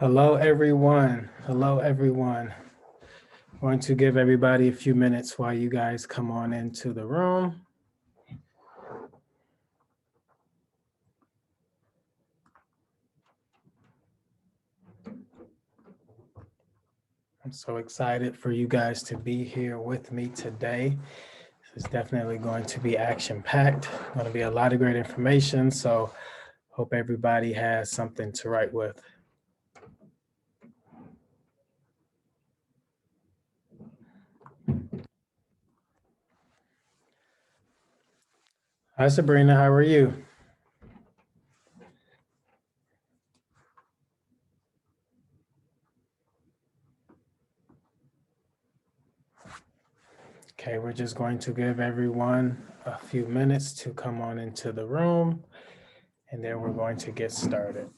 Hello, everyone. Hello, everyone. I'm going to give everybody a few minutes while you guys come on into the room. I'm so excited for you guys to be here with me today. This is definitely going to be action-packed. Going to be a lot of great information. So hope everybody has something to write with. Hi, Sabrina. How are you? Okay, we're just going to give everyone a few minutes to come on into the room, and then we're going to get started.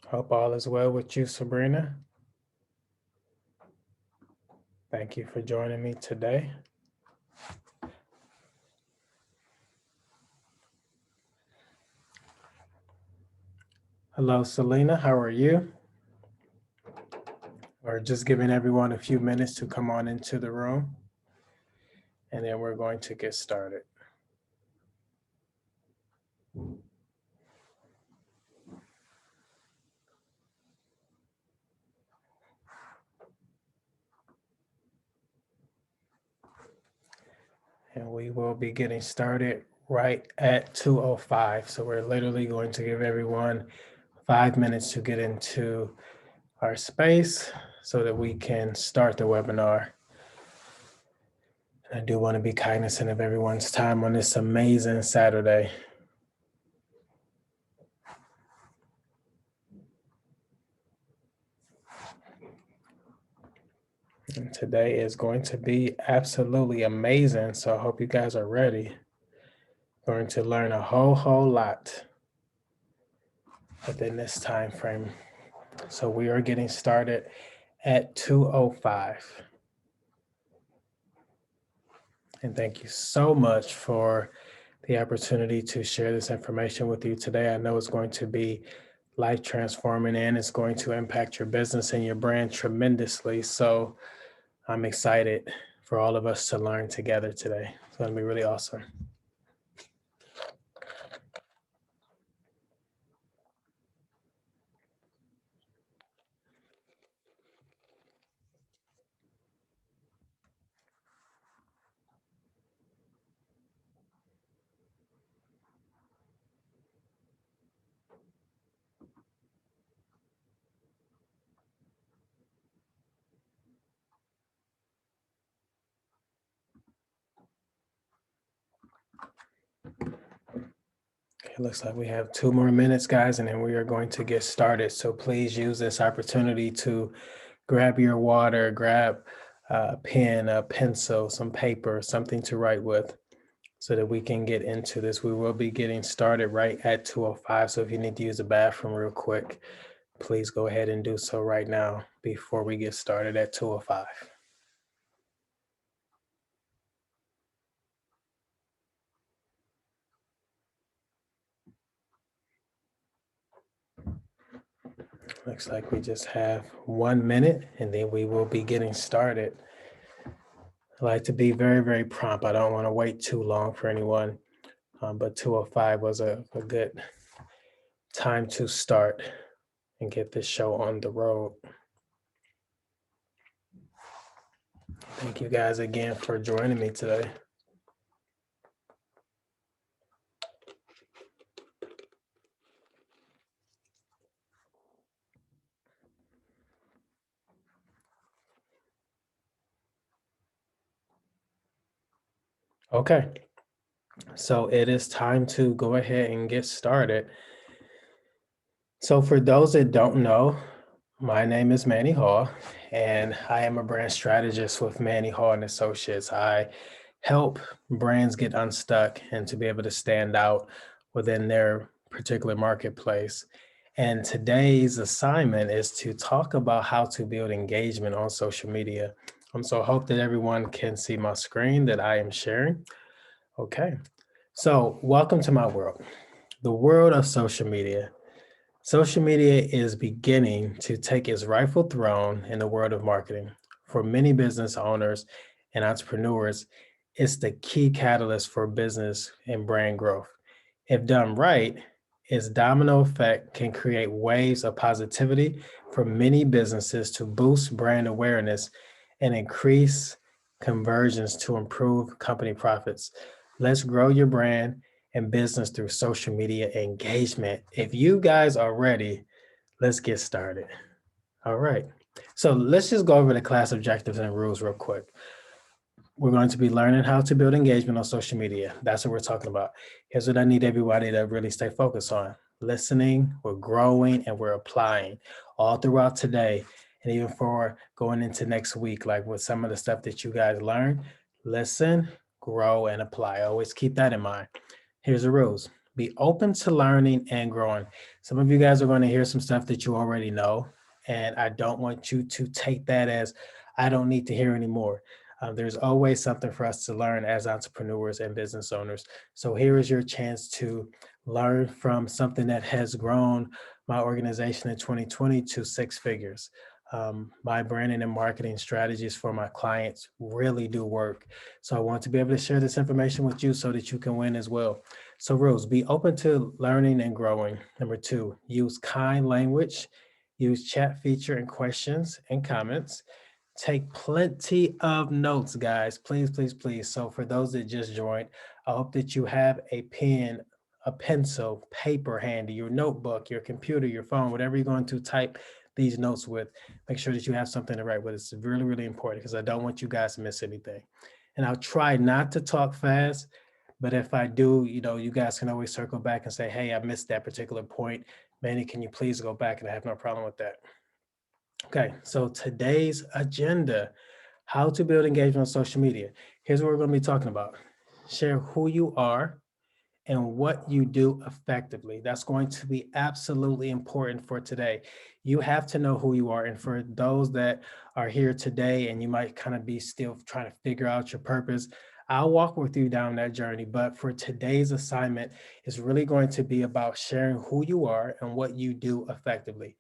Hope all is well with you, Sabrina. Thank you for joining me today. Hello, Selena. How are you? We're just giving everyone a few minutes to come on into the room, and then we're going to get started. And we will be getting started right at 2:05. So we're literally going to give everyone 5 minutes to get into our space so that we can start the webinar. I do want to be cognizant of everyone's time on this amazing Saturday. And today is going to be absolutely amazing. So I hope you guys are ready. Going to learn a whole lot within this time frame. So we are getting started at 2:05. And thank you so much for the opportunity to share this information with you today. I know it's going to be life transforming and it's going to impact your business and your brand tremendously. So I'm excited for all of us to learn together today. It's going to be really awesome. It looks like we have 2 more minutes, guys, and then we are going to get started. So please use this opportunity to grab your water, grab a pen, a pencil, some paper, something to write with so that we can get into this. We will be getting started right at 2:05. So if you need to use the bathroom real quick, please go ahead and do so right now before we get started at 2:05. Looks like we just have 1 minute and then we will be getting started. I like to be very prompt. I don't want to wait too long for anyone, but 2:05 was a good time to start and get this show on the road. Thank you guys again for joining me today. Okay, so it is time to go ahead and get started. So for those that don't know, my name is Manny Hall, and I am a brand strategist with Manny Hall and Associates. I help brands get unstuck and to be able to stand out within their particular marketplace. And today's assignment is to talk about how to build engagement on social media. So I hope that everyone can see my screen that I am sharing. Okay. So welcome to my world, the world of social media. Social media is beginning to take its rightful throne in the world of marketing. For many business owners and entrepreneurs, it's the key catalyst for business and brand growth. If done right, its domino effect can create waves of positivity for many businesses to boost brand awareness and increase conversions to improve company profits. Let's grow your brand and business through social media engagement. If you guys are ready, let's get started. All right. So let's just go over the class objectives and rules real quick. We're going to be learning how to build engagement on social media. That's what we're talking about. Here's what I need everybody to really stay focused on: listening, we're growing, and we're applying all throughout today. And even for going into next week, like with some of the stuff that you guys learn, listen, grow, and apply. Always keep that in mind. Here's the rules: be open to learning and growing. Some of you guys are going to hear some stuff that you already know. And I don't want you to take that as I don't need to hear anymore. There's always something for us to learn as entrepreneurs and business owners. So here is your chance to learn from something that has grown my organization in 2020 to six figures. My branding and marketing strategies for my clients really do work. So I want to be able to share this information with you so that you can win as well. So rules: be open to learning and growing. Number two, use kind language, use chat feature and questions and comments. Take plenty of notes, guys. Please, please, please. So for those that just joined, I hope that you have a pen, a pencil, paper handy, your notebook, your computer, your phone, whatever you're going to type these notes with. Make sure that you have something to write with. It's really, really important because I don't want you guys to miss anything. And I'll try not to talk fast, but if I do, you guys can always circle back and say, hey, I missed that particular point. Manny, can you please go back? And I have no problem with that. Okay, so today's agenda: how to build engagement on social media. Here's what we're going to be talking about: share who you are and what you do effectively. That's going to be absolutely important for today. You have to know who you are. And for those that are here today and you might kind of be still trying to figure out your purpose, I'll walk with you down that journey. But for today's assignment, it's really going to be about sharing who you are and what you do effectively.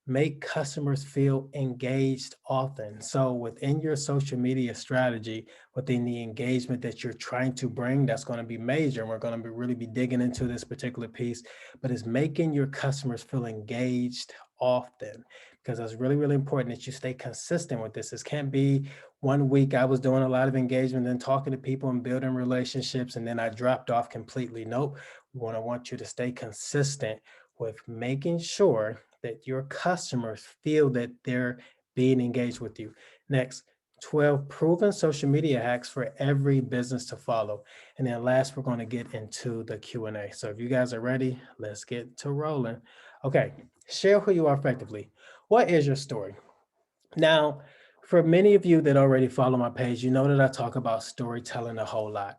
Make customers feel engaged often. So within your social media strategy, within the engagement that you're trying to bring, that's going to be major. And we're going to really be digging into this particular piece, but it's making your customers feel engaged often, because it's really, really important that you stay consistent with this. This can't be 1 week I was doing a lot of engagement and talking to people and building relationships, and then I dropped off completely. Nope. We want you to stay consistent with making sure that your customers feel that they're being engaged with you. Next, 12 proven social media hacks for every business to follow. And then last, we're going to get into the Q&A. So if you guys are ready, let's get to rolling. Okay, share who you are effectively. What is your story? Now, for many of you that already follow my page, you know that I talk about storytelling a whole lot.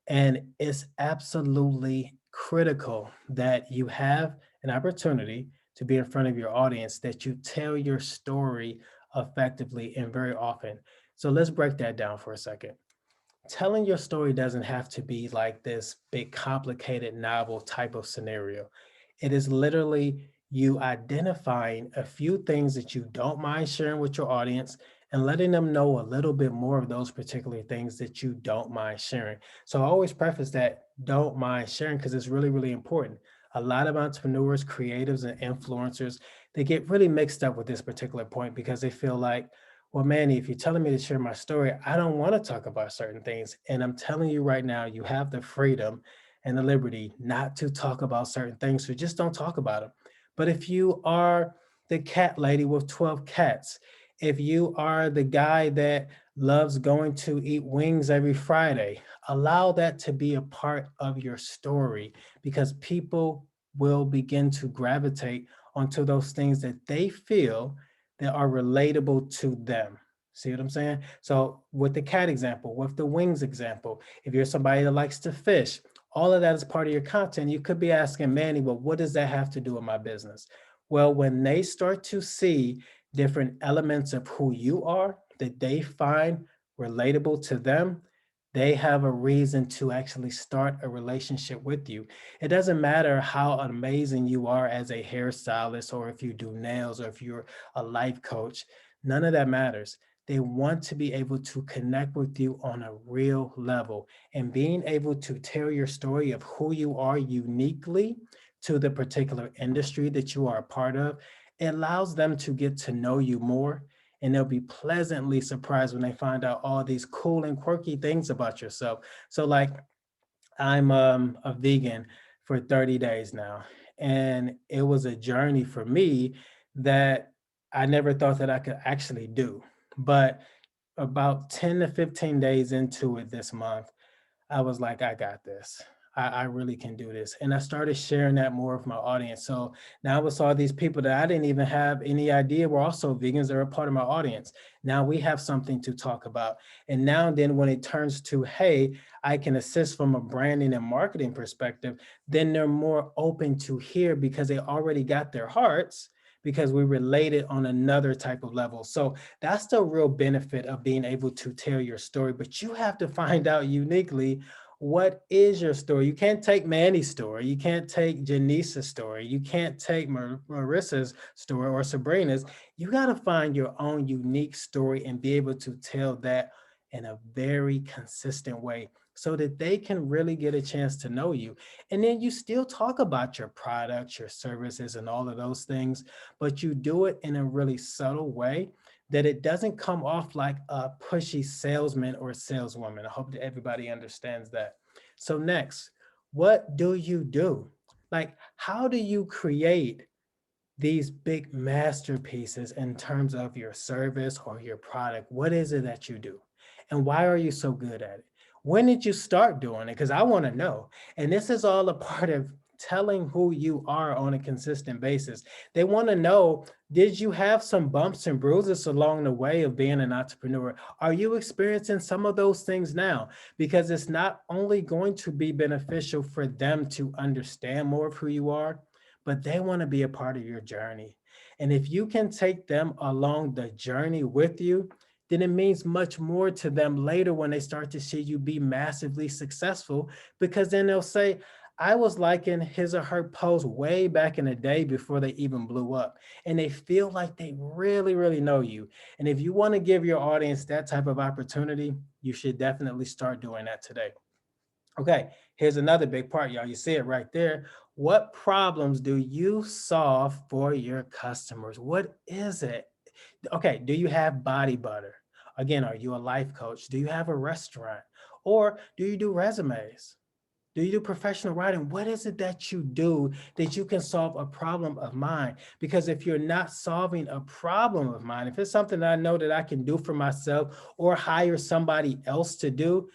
And it's absolutely critical that you have an opportunity to be in front of your audience, that you tell your story effectively and very often. So let's break that down for a second. Telling your story doesn't have to be like this big, complicated novel type of scenario. It is literally you identifying a few things that you don't mind sharing with your audience and letting them know a little bit more of those particular things that you don't mind sharing. So I always preface that don't mind sharing because it's really, really important. A lot of entrepreneurs, creatives, and influencers, they get really mixed up with this particular point because they feel like, well, Manny, if you're telling me to share my story, I don't want to talk about certain things. And I'm telling you right now, you have the freedom and the liberty not to talk about certain things. So just don't talk about them. But if you are the cat lady with 12 cats, if you are the guy that loves going to eat wings every Friday, allow that to be a part of your story, because people will begin to gravitate onto those things that they feel that are relatable to them. See what I'm saying? So with the cat example, with the wings example, if you're somebody that likes to fish, all of that is part of your content. You could be asking Manny, well, what does that have to do with my business? Well, when they start to see different elements of who you are, that they find relatable to them, they have a reason to actually start a relationship with you. It doesn't matter how amazing you are as a hairstylist, or if you do nails, or if you're a life coach, none of that matters. They want to be able to connect with you on a real level, and being able to tell your story of who you are uniquely to the particular industry that you are a part of. It allows them to get to know you more, and they'll be pleasantly surprised when they find out all these cool and quirky things about yourself. So, like, I'm a vegan for 30 days now, and it was a journey for me that I never thought that I could actually do. But about 10 to 15 days into it this month, I was like, I got this. I really can do this. And I started sharing that more with my audience. So now with all these people that I didn't even have any idea were also vegans, they're a part of my audience. Now we have something to talk about. And now and then when it turns to, hey, I can assist from a branding and marketing perspective, then they're more open to hear because they already got their hearts, because we related on another type of level. So that's the real benefit of being able to tell your story. But you have to find out uniquely, what is your story. You can't take Manny's story. You can't take Janice's story. You can't take Marissa's story or Sabrina's. You got to find your own unique story and be able to tell that in a very consistent way so that they can really get a chance to know you. And then you still talk about your products, your services, and all of those things, but you do it in a really subtle way that it doesn't come off like a pushy salesman or saleswoman. I hope that everybody understands that. So, next, what do you do? Like, how do you create these big masterpieces in terms of your service or your product? What is it that you do? And why are you so good at it? When did you start doing it? Because I want to know. And this is all a part of telling who you are on a consistent basis. They want to know, did you have some bumps and bruises along the way of being an entrepreneur? Are you experiencing some of those things now? Because it's not only going to be beneficial for them to understand more of who you are, but they want to be a part of your journey. And if you can take them along the journey with you, then it means much more to them later when they start to see you be massively successful, because then they'll say, I was liking his or her post way back in the day before they even blew up. And they feel like they really, really know you. And if you want to give your audience that type of opportunity, you should definitely start doing that today. Okay, here's another big part, y'all. You see it right there. What problems do you solve for your customers? What is it? Okay, do you have body butter? Again, are you a life coach? Do you have a restaurant? Or do you do resumes? Do you do professional writing? What is it that you do that you can solve a problem of mine? Because if you're not solving a problem of mine, if it's something that I know that I can do for myself or hire somebody else to do,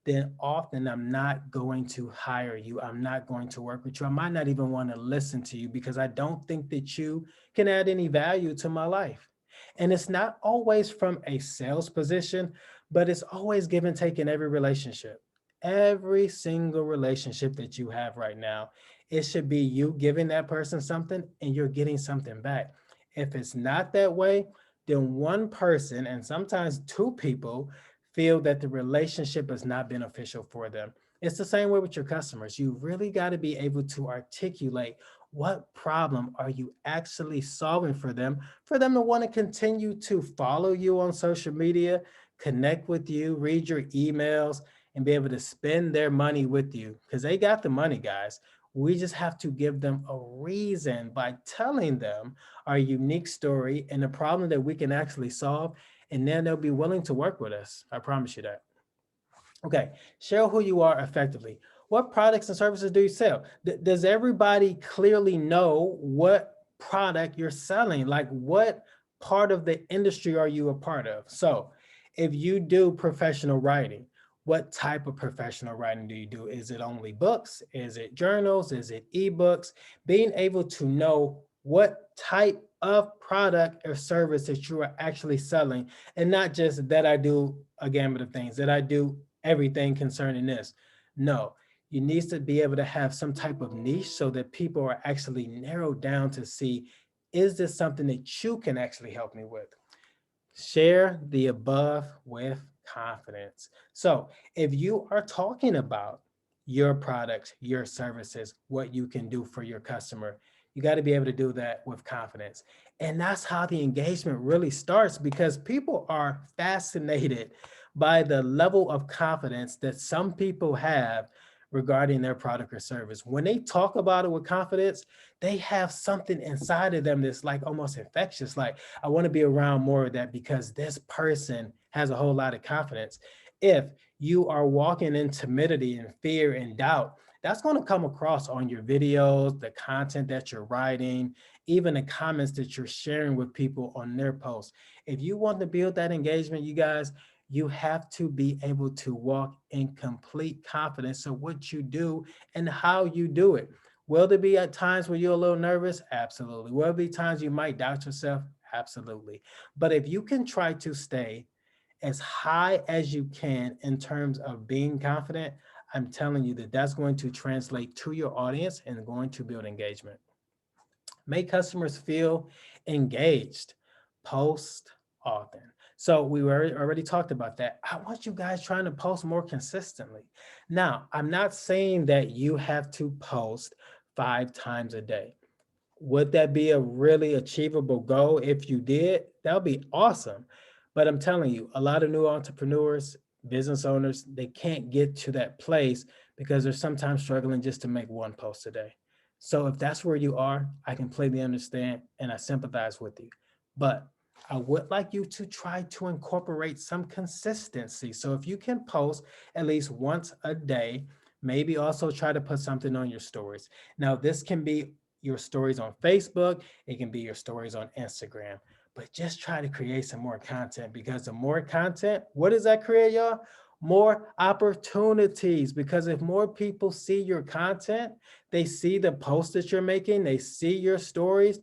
then often I'm not going to hire you. I'm not going to work with you. I might not even want to listen to you because I don't think that you can add any value to my life. And it's not always from a sales position, but it's always give and take in every relationship. Every single relationship that you have right now, it should be you giving that person something and you're getting something back. If it's not that way, then one person and sometimes two people feel that the relationship is not beneficial for them. It's the same way with your customers. You really got to be able to articulate, what problem are you actually solving for them to want to continue to follow you on social media, connect with you, read your emails, and be able to spend their money with you, because they got the money, guys. We just have to give them a reason by telling them our unique story and the problem that we can actually solve, and then they'll be willing to work with us. I promise you that. Okay, share who you are effectively. What products and services do you sell? Does everybody clearly know what product you're selling? Like, what part of the industry are you a part of? So, if you do professional writing, what type of professional writing do you do? Is it only books? Is it journals? Is it ebooks? Being able to know what type of product or service that you are actually selling, and not just that I do a gamut of things, that I do everything concerning this. No, you need to be able to have some type of niche so that people are actually narrowed down to see, is this something that you can actually help me with? Share the above with confidence. So, if you are talking about your products, your services, what you can do for your customer, you got to be able to do that with confidence. And that's how the engagement really starts because people are fascinated by the level of confidence that some people have regarding their product or service. When they talk about it with confidence, they have something inside of them that's like almost infectious. Like, I want to be around more of that because this person has a whole lot of confidence. If you are walking in timidity and fear and doubt, that's going to come across on your videos, the content that you're writing, even the comments that you're sharing with people on their posts. If you want to build that engagement, you guys, you have to be able to walk in complete confidence of what you do and how you do it. Will there be at times where you're a little nervous? Absolutely. Will there be times you might doubt yourself? Absolutely. But if you can try to stay as high as you can in terms of being confident, I'm telling you that that's going to translate to your audience and going to build engagement. Make customers feel engaged. Post often. So we already talked about that. I want you guys trying to post more consistently. Now, I'm not saying that you have to post 5 times a day. Would that be a really achievable goal if you did? That would be awesome. But I'm telling you, a lot of new entrepreneurs, business owners, they can't get to that place because they're sometimes struggling just to make one post a day. So if that's where you are, I completely understand and I sympathize with you. But I would like you to try to incorporate some consistency. So if you can post at least once a day, maybe also try to put something on your stories. Now, this can be your stories on Facebook, it can be your stories on Instagram. But just try to create some more content because the more content, what does that create, y'all? More opportunities. Because if more people see your content, they see the posts that you're making, they see your stories,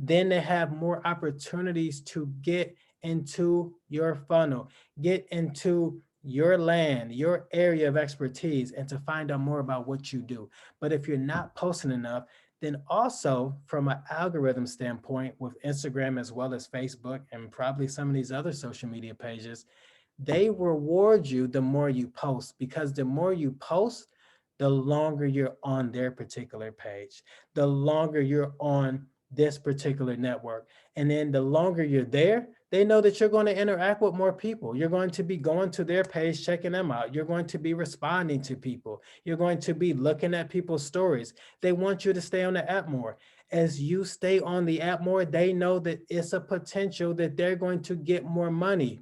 then they have more opportunities to get into your funnel, get into your land, your area of expertise, and to find out more about what you do. But if you're not posting enough, then also from an algorithm standpoint with Instagram as well as Facebook and probably some of these other social media pages, they reward you the more you post because the more you post, the longer you're on their particular page, the longer you're on this particular network. And then the longer you're there, they know that you're going to interact with more people. You're going to be going to their page, checking them out. You're going to be responding to people. You're going to be looking at people's stories. They want you to stay on the app more. As you stay on the app more, they know that it's a potential that they're going to get more money,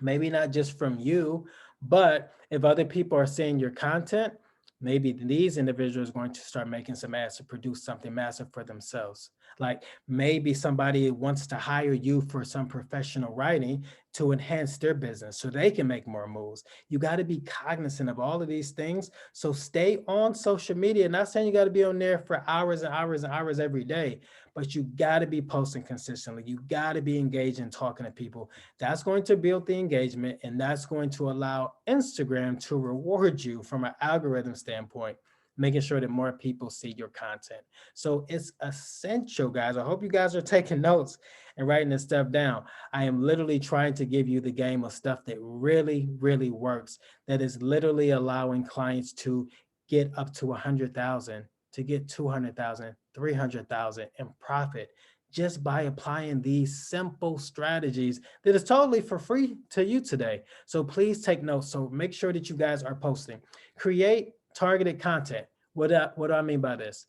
maybe not just from you, but if other people are seeing your content, maybe these individuals are going to start making some ads to produce something massive for themselves. Like maybe somebody wants to hire you for some professional writing to enhance their business so they can make more moves. You got to be cognizant of all of these things. So stay on social media. Not saying you got to be on there for hours and hours and hours every day, but you got to be posting consistently. You got to be engaged in talking to people. That's going to build the engagement and that's going to allow Instagram to reward you from an algorithm standpoint, making sure that more people see your content. So it's essential, guys. I hope you guys are taking notes and writing this stuff down. I am literally trying to give you the game of stuff that really, really works, that is literally allowing clients to get up to 100,000, to get 200,000, 300,000 in profit just by applying these simple strategies that is totally for free to you today. So please take notes. So make sure that you guys are posting. Create targeted content. What do I mean by this?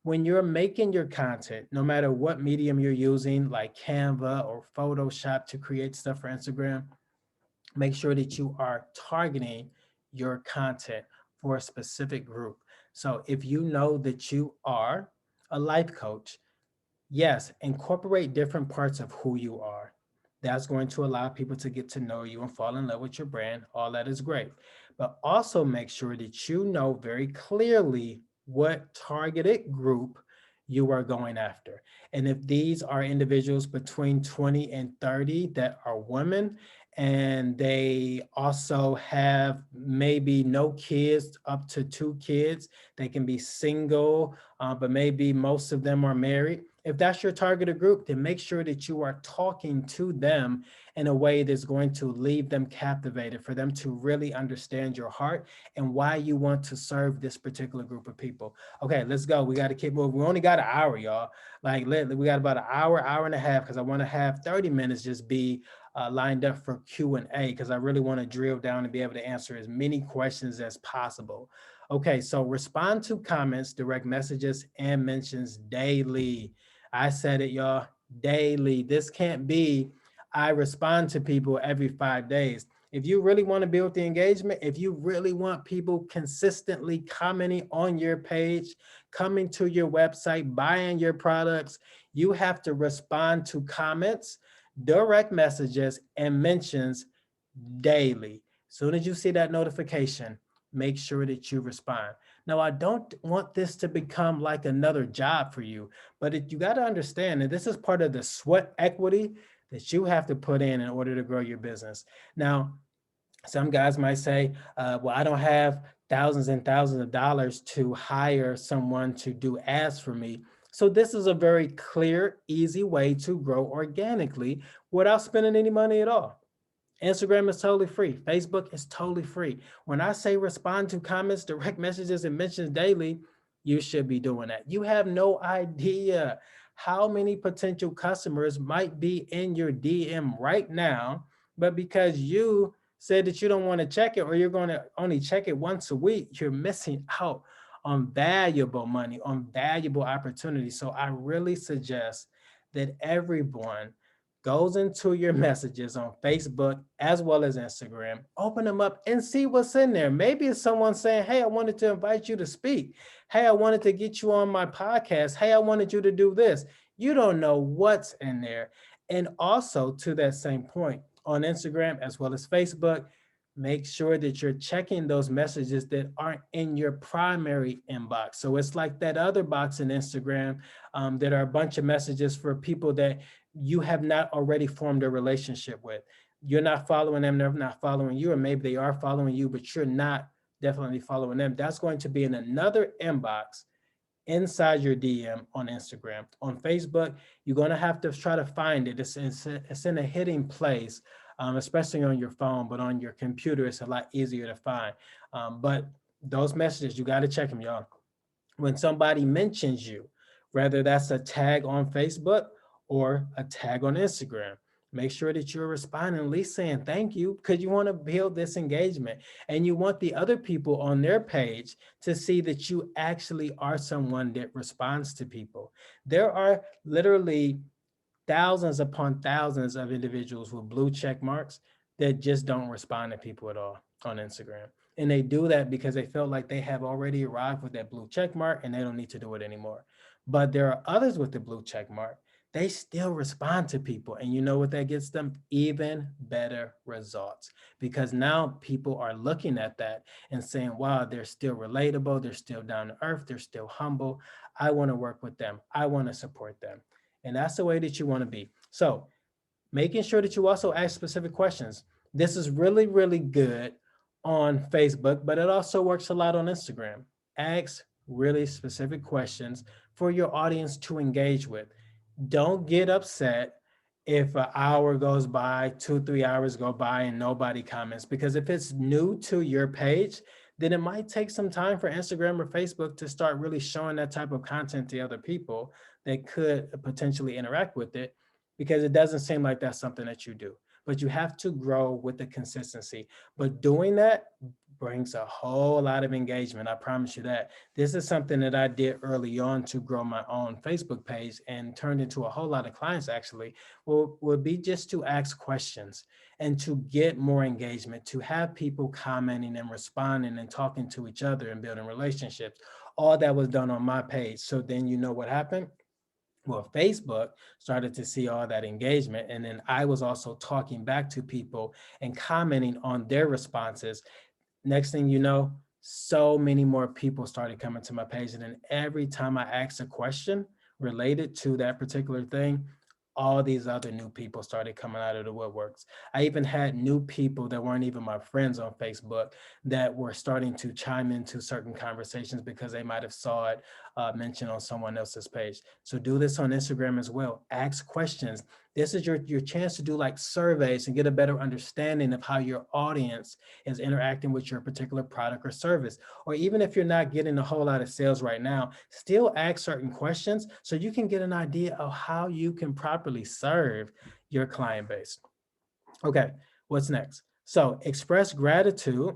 When you're making your content, no matter what medium you're using, like Canva or Photoshop to create stuff for Instagram, make sure that you are targeting your content for a specific group. So if you know that you are a life coach, yes, incorporate different parts of who you are. That's going to allow people to get to know you and fall in love with your brand. All that is great. But also make sure that you know very clearly what targeted group you are going after. And if these are individuals between 20 and 30 that are women, and they also have maybe no kids, up to 2 kids, they can be single, but maybe most of them are married. If that's your targeted group, then make sure that you are talking to them in a way that's going to leave them captivated, for them to really understand your heart and why you want to serve this particular group of people. Okay, let's go. We got to keep moving. We only got an hour, y'all. Like, we got about an hour, hour and a half, because I want to have 30 minutes just be lined up for Q&A, because I really want to drill down and be able to answer as many questions as possible. Okay, so respond to comments, direct messages, and mentions daily. I said it, y'all, daily. This can't be, I respond to people every 5 days. If you really want to build the engagement, if you really want people consistently commenting on your page, coming to your website, buying your products, you have to respond to comments, direct messages, and mentions daily. Soon as you see that notification, make sure that you respond. Now, I don't want this to become like another job for you, but you got to understand that this is part of the sweat equity that you have to put in order to grow your business. Now, some guys might say, well, I don't have thousands and thousands of dollars to hire someone to do ads for me. So this is a very clear, easy way to grow organically without spending any money at all. Instagram is totally free. Facebook is totally free. When I say respond to comments, direct messages, and mentions daily, you should be doing that. You have no idea how many potential customers might be in your DM right now, but because you said that you don't want to check it, or you're going to only check it once a week, you're missing out on valuable money, on valuable opportunities. So I really suggest that everyone goes into your messages on Facebook as well as Instagram, open them up and see what's in there. Maybe it's someone saying, hey, I wanted to invite you to speak. Hey, I wanted to get you on my podcast. Hey, I wanted you to do this. You don't know what's in there. And also, to that same point, on Instagram as well as Facebook, make sure that you're checking those messages that aren't in your primary inbox. So it's like that other box in Instagram that are a bunch of messages for people that you have not already formed a relationship with. You're not following them, they're not following you, or maybe they are following you, but you're not definitely following them. That's going to be in another inbox inside your DM on Instagram. On Facebook, you're going to have to try to find it. It's in a hidden place, especially on your phone, but on your computer, it's a lot easier to find. But those messages, you got to check them, y'all. When somebody mentions you, whether that's a tag on Facebook or a tag on Instagram, make sure that you're responding, at least saying thank you, because you want to build this engagement and you want the other people on their page to see that you actually are someone that responds to people. There are literally thousands upon thousands of individuals with blue check marks that just don't respond to people at all on Instagram. And they do that because they felt like they have already arrived with that blue check mark and they don't need to do it anymore. But there are others with the blue check mark. They still respond to people. And you know what that gets them? Even better results. Because now people are looking at that and saying, wow, they're still relatable. They're still down to earth. They're still humble. I want to work with them. I want to support them. And that's the way that you want to be. So making sure that you also ask specific questions. This is really, really good on Facebook, but it also works a lot on Instagram. Ask really specific questions for your audience to engage with. Don't get upset if an hour goes by, 2, 3 hours go by and nobody comments, because if it's new to your page, then it might take some time for Instagram or Facebook to start really showing that type of content to other people that could potentially interact with it, because it doesn't seem like that's something that you do. But you have to grow with the consistency. But doing that brings a whole lot of engagement. I promise you that. This is something that I did early on to grow my own Facebook page and turned into a whole lot of clients actually, would be just to ask questions and to get more engagement, to have people commenting and responding and talking to each other and building relationships. All that was done on my page. So then you know what happened? Well, Facebook started to see all that engagement. And then I was also talking back to people and commenting on their responses. Next thing you know, so many more people started coming to my page. And then every time I asked a question related to that particular thing, all these other new people started coming out of the woodworks. I even had new people that weren't even my friends on Facebook that were starting to chime into certain conversations because they might have saw it mentioned on someone else's page. So do this on Instagram as well. Ask questions. This is your chance to do like surveys and get a better understanding of how your audience is interacting with your particular product or service. Or even if you're not getting a whole lot of sales right now, still ask certain questions so you can get an idea of how you can properly serve your client base. Okay, what's next? So express gratitude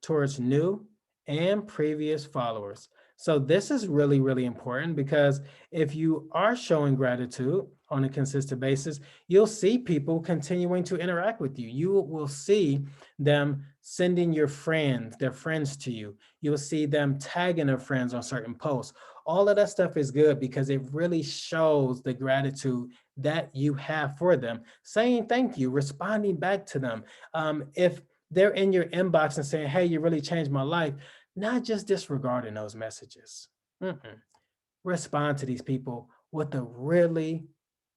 towards new and previous followers. So this is really, really important because if you are showing gratitude on a consistent basis, you'll see people continuing to interact with you. You will see them sending their friends to you. You'll see them tagging their friends on certain posts. All of that stuff is good because it really shows the gratitude that you have for them, saying thank you, responding back to them. If they're in your inbox and saying, hey, you really changed my life, not just disregarding those messages. Mm-mm. Respond to these people with a really,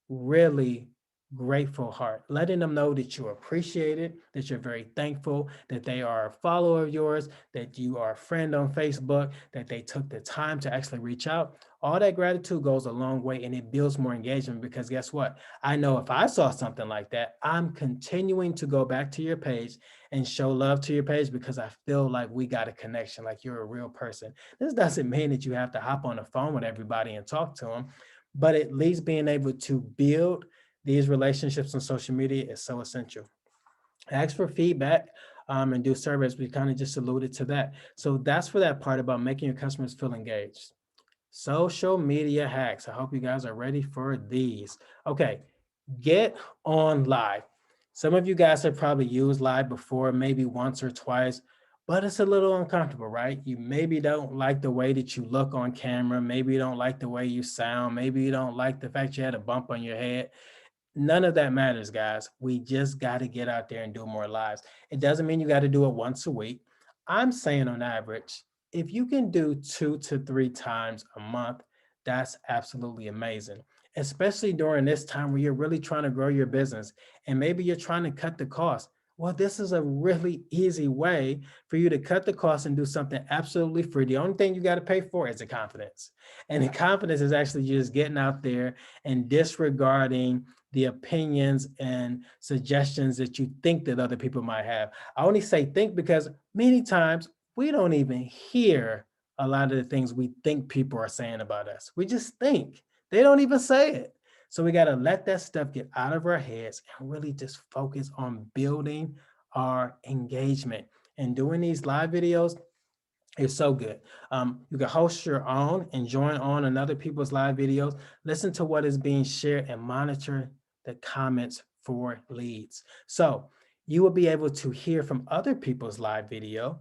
really grateful heart, letting them know that you appreciate it, that you're very thankful, that they are a follower of yours, that you are a friend on Facebook, that they took the time to actually reach out. All that gratitude goes a long way and it builds more engagement because guess what? I know if I saw something like that, I'm continuing to go back to your page and show love to your page because I feel like we got a connection, like you're a real person. This doesn't mean that you have to hop on the phone with everybody and talk to them, but at least being able to build these relationships on social media is so essential. Ask for feedback and do surveys. We kind of just alluded to that. So that's for that part about making your customers feel engaged. Social media hacks. I hope you guys are ready for these. Okay, get on live. Some of you guys have probably used live before, maybe once or twice, but it's a little uncomfortable, right? You maybe don't like the way that you look on camera. Maybe you don't like the way you sound. Maybe you don't like the fact you had a bump on your head. None of that matters, guys. We just got to get out there and do more lives. It doesn't mean you got to do it once a week. I'm saying on average, if you can do 2 to 3 times a month, that's absolutely amazing, especially during this time where you're really trying to grow your business and maybe you're trying to cut the cost. Well, this is a really easy way for you to cut the cost and do something absolutely free. The only thing you got to pay for is the confidence. And the confidence is actually just getting out there and disregarding the opinions and suggestions that you think that other people might have. I only say think because many times we don't even hear a lot of the things we think people are saying about us. We just think. They don't even say it. So we got to let that stuff get out of our heads and really just focus on building our engagement. And doing these live videos, it's so good. You can host your own and join on another people's live videos. Listen to what is being shared and monitor the comments for leads. So you will be able to hear from other people's live video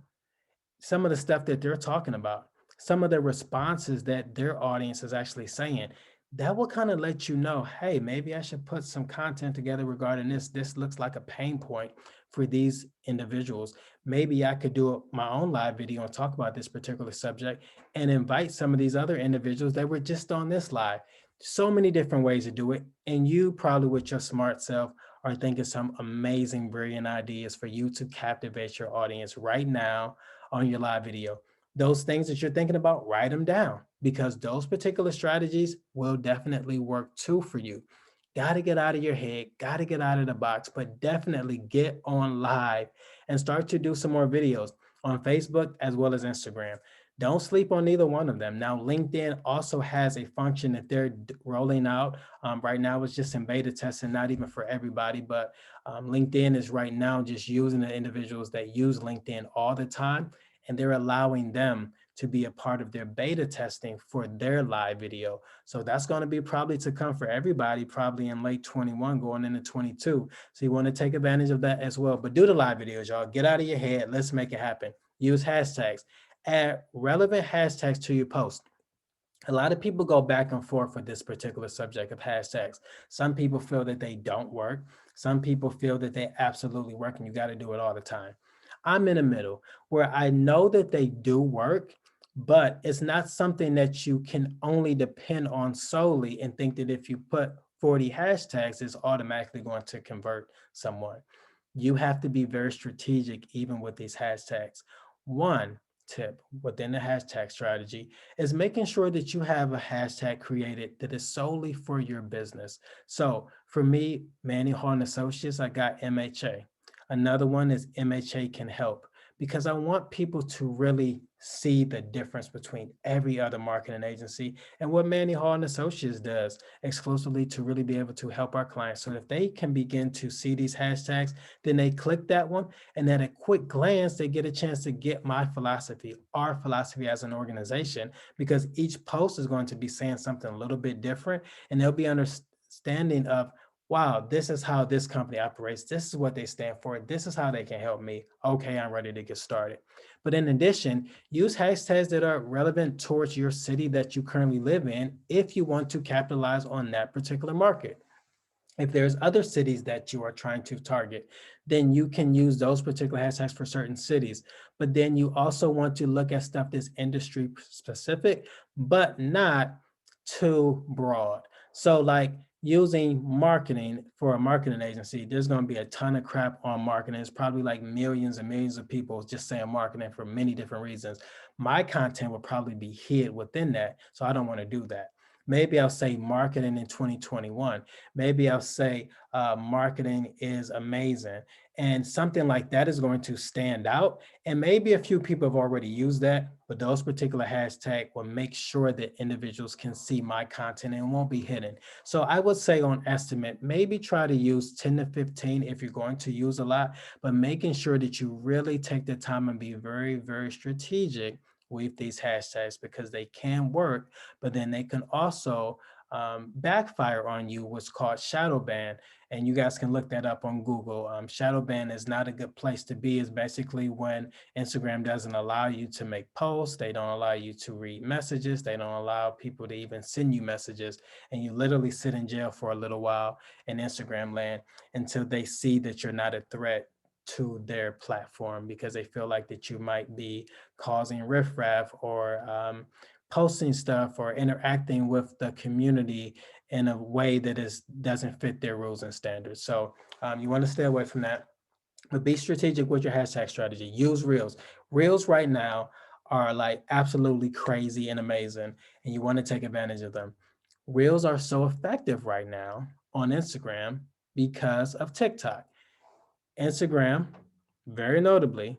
some of the stuff that they're talking about, some of the responses that their audience is actually saying. That will kind of let you know, hey, maybe I should put some content together regarding this. This looks like a pain point for these individuals. Maybe I could do my own live video and talk about this particular subject and invite some of these other individuals that were just on this live. So many different ways to do it. And you probably with your smart self are thinking some amazing, brilliant ideas for you to captivate your audience right now on your live video. Those things that you're thinking about, write them down because those particular strategies will definitely work too for you. Got to get out of your head, got to get out of the box, but definitely get on live and start to do some more videos on Facebook as well as Instagram. Don't sleep on either one of them. Now, LinkedIn also has a function that they're rolling out. Right now, it's just in beta testing, not even for everybody, but LinkedIn is right now just using the individuals that use LinkedIn all the time, and they're allowing them to be a part of their beta testing for their live video. So that's going to be probably to come for everybody, probably in late 21 going into 22. So you want to take advantage of that as well. But do the live videos, y'all. Get out of your head. Let's make it happen. Use hashtags. Add relevant hashtags to your post. A lot of people go back and forth with this particular subject of hashtags. Some people feel that they don't work. Some people feel that they absolutely work and you got to do it all the time. I'm in the middle where I know that they do work, but it's not something that you can only depend on solely and think that if you put 40 hashtags is automatically going to convert someone. You have to be very strategic even with these hashtags. One tip within the hashtag strategy is making sure that you have a hashtag created that is solely for your business. So for me, Manny Hall and Associates, I got MHA. Another one is MHA can help, because I want people to really see the difference between every other marketing agency and what Manny Hall and Associates does exclusively to really be able to help our clients. So if they can begin to see these hashtags, then they click that one, and at a quick glance, they get a chance to get my philosophy, our philosophy as an organization, because each post is going to be saying something a little bit different, and they'll be understanding of, wow, this is how this company operates. This is what they stand for. This is how they can help me. Okay, I'm ready to get started. But in addition, use hashtags that are relevant towards your city that you currently live in if you want to capitalize on that particular market. If there's other cities that you are trying to target, then you can use those particular hashtags for certain cities. But then you also want to look at stuff that's industry specific, but not too broad. So like using marketing for a marketing agency, there's going to be a ton of crap on marketing. It's probably like millions and millions of people just saying marketing for many different reasons. My content will probably be hid within that. So I don't want to do that. Maybe I'll say marketing in 2021. Maybe I'll say marketing is amazing. And something like that is going to stand out. And maybe a few people have already used that, but those particular hashtag will make sure that individuals can see my content and won't be hidden. So I would say on estimate, maybe try to use 10 to 15 if you're going to use a lot, but making sure that you really take the time and be very, very strategic with these hashtags, because they can work, but then they can also backfire on you, what's called shadow ban. And you guys can look that up on Google. Shadow ban is not a good place to be. It's basically when Instagram doesn't allow you to make posts, they don't allow you to read messages, they don't allow people to even send you messages, and you literally sit in jail for a little while in Instagram land until they see that you're not a threat to their platform, because they feel like that you might be causing riffraff or posting stuff or interacting with the community in a way that is doesn't fit their rules and standards. So you want to stay away from that, but be strategic with your hashtag strategy. Use reels. Reels right now are like absolutely crazy and amazing, and you want to take advantage of them. Reels are so effective right now on Instagram because of TikTok. Instagram, very notably,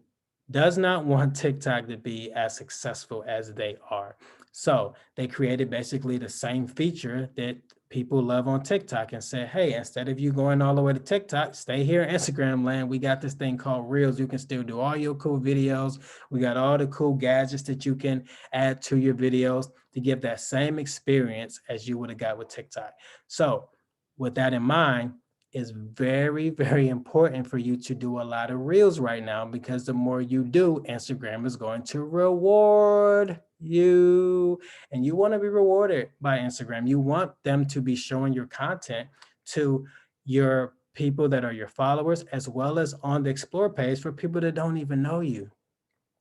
does not want TikTok to be as successful as they are. So they created basically the same feature that people love on TikTok and said, hey, instead of you going all the way to TikTok, stay here in Instagram land. We got this thing called Reels. You can still do all your cool videos. We got all the cool gadgets that you can add to your videos to give that same experience as you would have got with TikTok. So with that in mind, it's very, very important for you to do a lot of reels right now, because the more you do, Instagram is going to reward you. And you want to be rewarded by Instagram. You want them to be showing your content to your people that are your followers, as well as on the explore page for people that don't even know you.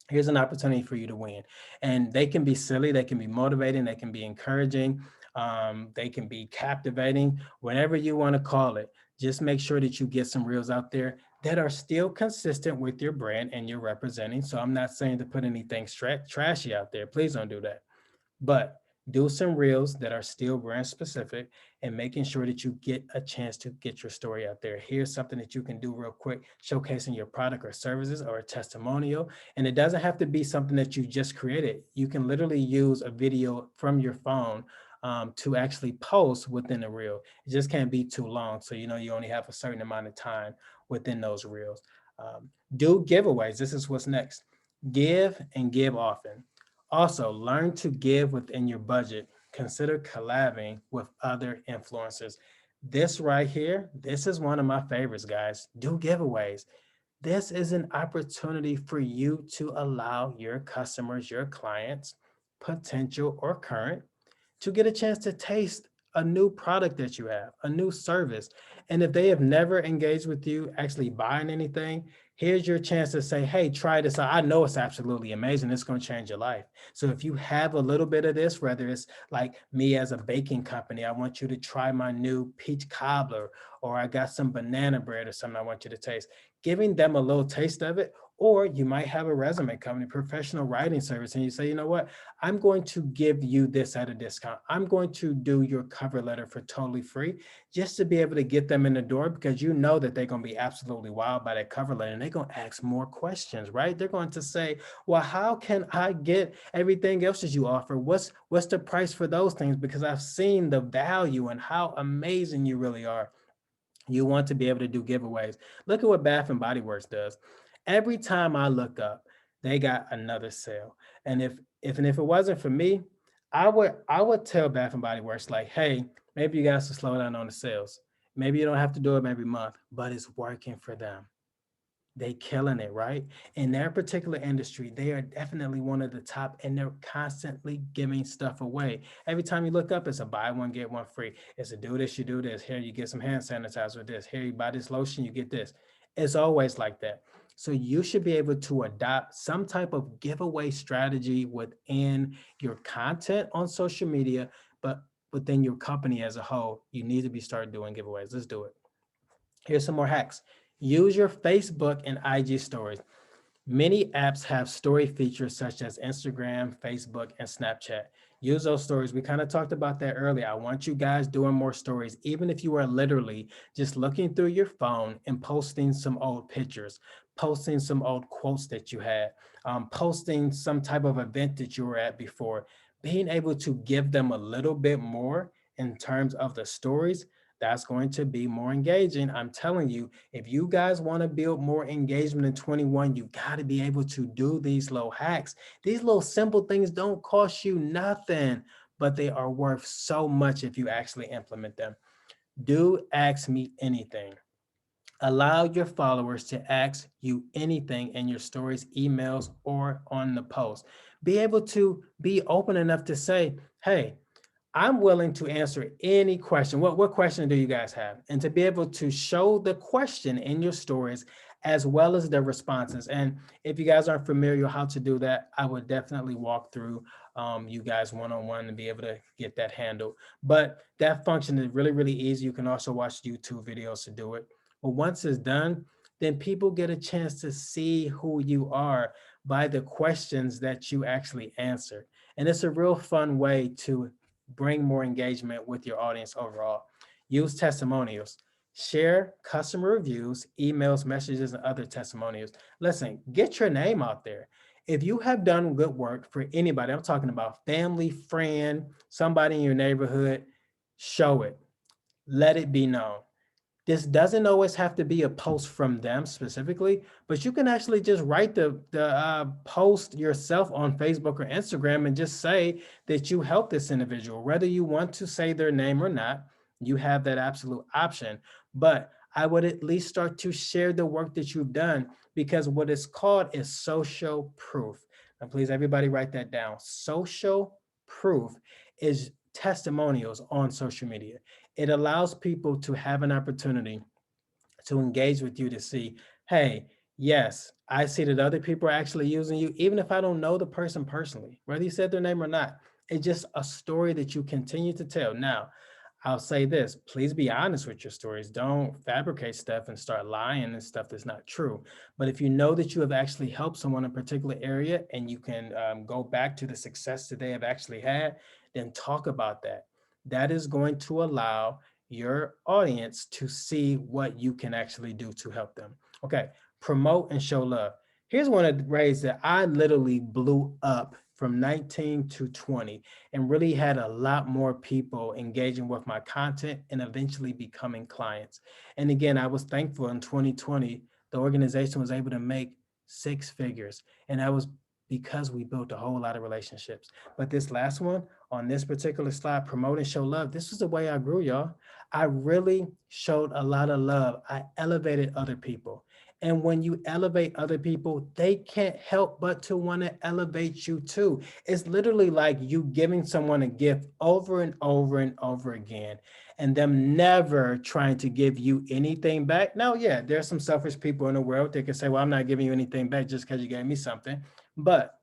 Here's an opportunity for you to win. And they can be silly, they can be motivating, they can be encouraging, they can be captivating, whatever you want to call it. Just make sure that you get some reels out there that are still consistent with your brand and you're representing. So I'm not saying to put anything trashy out there. Please don't do that. But do some reels that are still brand specific, and making sure that you get a chance to get your story out there. Here's something that you can do real quick, showcasing your product or services or a testimonial. And it doesn't have to be something that you just created. You can literally use a video from your phone to actually post within a reel. It just can't be too long. So, you only have a certain amount of time within those reels. Do giveaways. This is what's next. Give and give often. Also, learn to give within your budget. Consider collabing with other influencers. This right here, this is one of my favorites, guys. Do giveaways. This is an opportunity for you to allow your customers, your clients, potential or current, to get a chance to taste a new product that you have, a new service. And if they have never engaged with you actually buying anything, Here's your chance to say, hey, try this out. I know it's absolutely amazing. It's going to change your life. So if you have a little bit of this, whether it's like me as a baking company, I want you to try my new peach cobbler, or I got some banana bread or something I want you to taste, giving them a little taste of it. Or you might have a resume company, professional writing service, and you say, you know what, I'm going to give you this at a discount. I'm going to do your cover letter for totally free, just to be able to get them in the door, because you know that they're going to be absolutely wild by that cover letter, and they're going to ask more questions, right? They're going to say, well, how can I get everything else that you offer? What's the price for those things? Because I've seen the value and how amazing you really are. You want to be able to do giveaways. Look at what Bath and Body Works does. Every time I look up, they got another sale. And if it wasn't for me, I would tell Bath and Body Works like, hey, maybe you guys should slow down on the sales. Maybe you don't have to do it every month, but it's working for them. They killing it, right? In their particular industry, they are definitely one of the top, and they're constantly giving stuff away. Every time you look up, it's a buy one, get one free. It's a do this, you do this. Here, you get some hand sanitizer with this. Here, you buy this lotion, you get this. It's always like that. So you should be able to adopt some type of giveaway strategy within your content on social media, but within your company as a whole, you need to be starting doing giveaways. Let's do it. Here's some more hacks. Use your Facebook and IG stories. Many apps have story features such as Instagram, Facebook, and Snapchat. Use those stories. We kind of talked about that earlier. I want you guys doing more stories, even if you are literally just looking through your phone and posting some old pictures, posting some old quotes that you had, posting some type of event that you were at before. Being able to give them a little bit more in terms of the stories, that's going to be more engaging. I'm telling you, if you guys want to build more engagement in 21, you got to be able to do these little hacks. These little simple things don't cost you nothing, but they are worth so much if you actually implement them. Do ask me anything. Allow your followers to ask you anything in your stories, emails, or on the post. Be able to be open enough to say, hey, I'm willing to answer any question. What question do you guys have? And to be able to show the question in your stories as well as the responses. And if you guys aren't familiar how to do that, I would definitely walk through you guys one-on-one and be able to get that handled. But that function is really, really easy. You can also watch YouTube videos to do it. But once it's done, then people get a chance to see who you are by the questions that you actually answer. And it's a real fun way to bring more engagement with your audience overall. Use testimonials. Share customer reviews, emails, messages, and other testimonials. Listen, get your name out there. If you have done good work for anybody, I'm talking about family, friend, somebody in your neighborhood, show it. Let it be known. This doesn't always have to be a post from them specifically, but you can actually just write the post yourself on Facebook or Instagram and just say that you help this individual. Whether you want to say their name or not, you have that absolute option. But I would at least start to share the work that you've done, because what it's called is social proof. Now, please, everybody write that down. Social proof is testimonials on social media. It allows people to have an opportunity to engage with you to see, hey, yes, I see that other people are actually using you, even if I don't know the person personally, whether you said their name or not. It's just a story that you continue to tell. Now, I'll say this, please be honest with your stories. Don't fabricate stuff and start lying and stuff that's not true. But if you know that you have actually helped someone in a particular area, and you can go back to the success that they have actually had, then talk about that. That is going to allow your audience to see what you can actually do to help them. Okay, promote and show love. Here's one of the ways that I literally blew up from 19 to 20 and really had a lot more people engaging with my content and eventually becoming clients. And again, I was thankful in 2020, the organization was able to make six figures. And that was because we built a whole lot of relationships. But this last one, on this particular slide, promote and show love. This is the way I grew, y'all. I really showed a lot of love. I elevated other people. And when you elevate other people, they can't help but to want to elevate you too. It's literally like you giving someone a gift over and over and over again, and them never trying to give you anything back. Now, yeah, there's some selfish people in the world that can say, well, I'm not giving you anything back just because you gave me something. But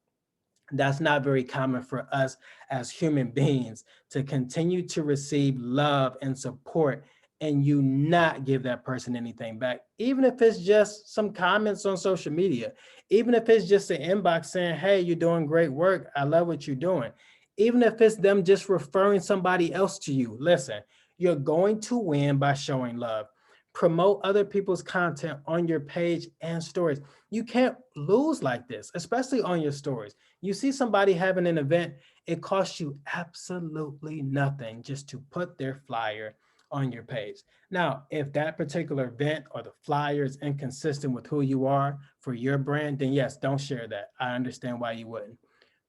that's not very common for us as human beings to continue to receive love and support and you not give that person anything back, even if it's just some comments on social media, even if it's just an inbox saying, hey, you're doing great work, I love what you're doing, even if it's them just referring somebody else to you. Listen, you're going to win by showing love. Promote other people's content on your page and stories. You can't lose like this, especially on your stories. You see somebody having an event, it costs you absolutely nothing just to put their flyer on your page. Now, if that particular event or the flyer is inconsistent with who you are for your brand, then yes, don't share that. I understand why you wouldn't.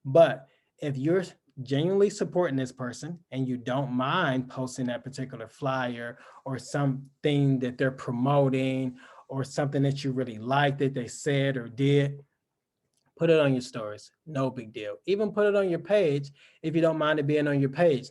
But if you're genuinely supporting this person and you don't mind posting that particular flyer or something that they're promoting or something that you really like that they said or did, put it on your stories. No big deal. Even put it on your page if you don't mind it being on your page.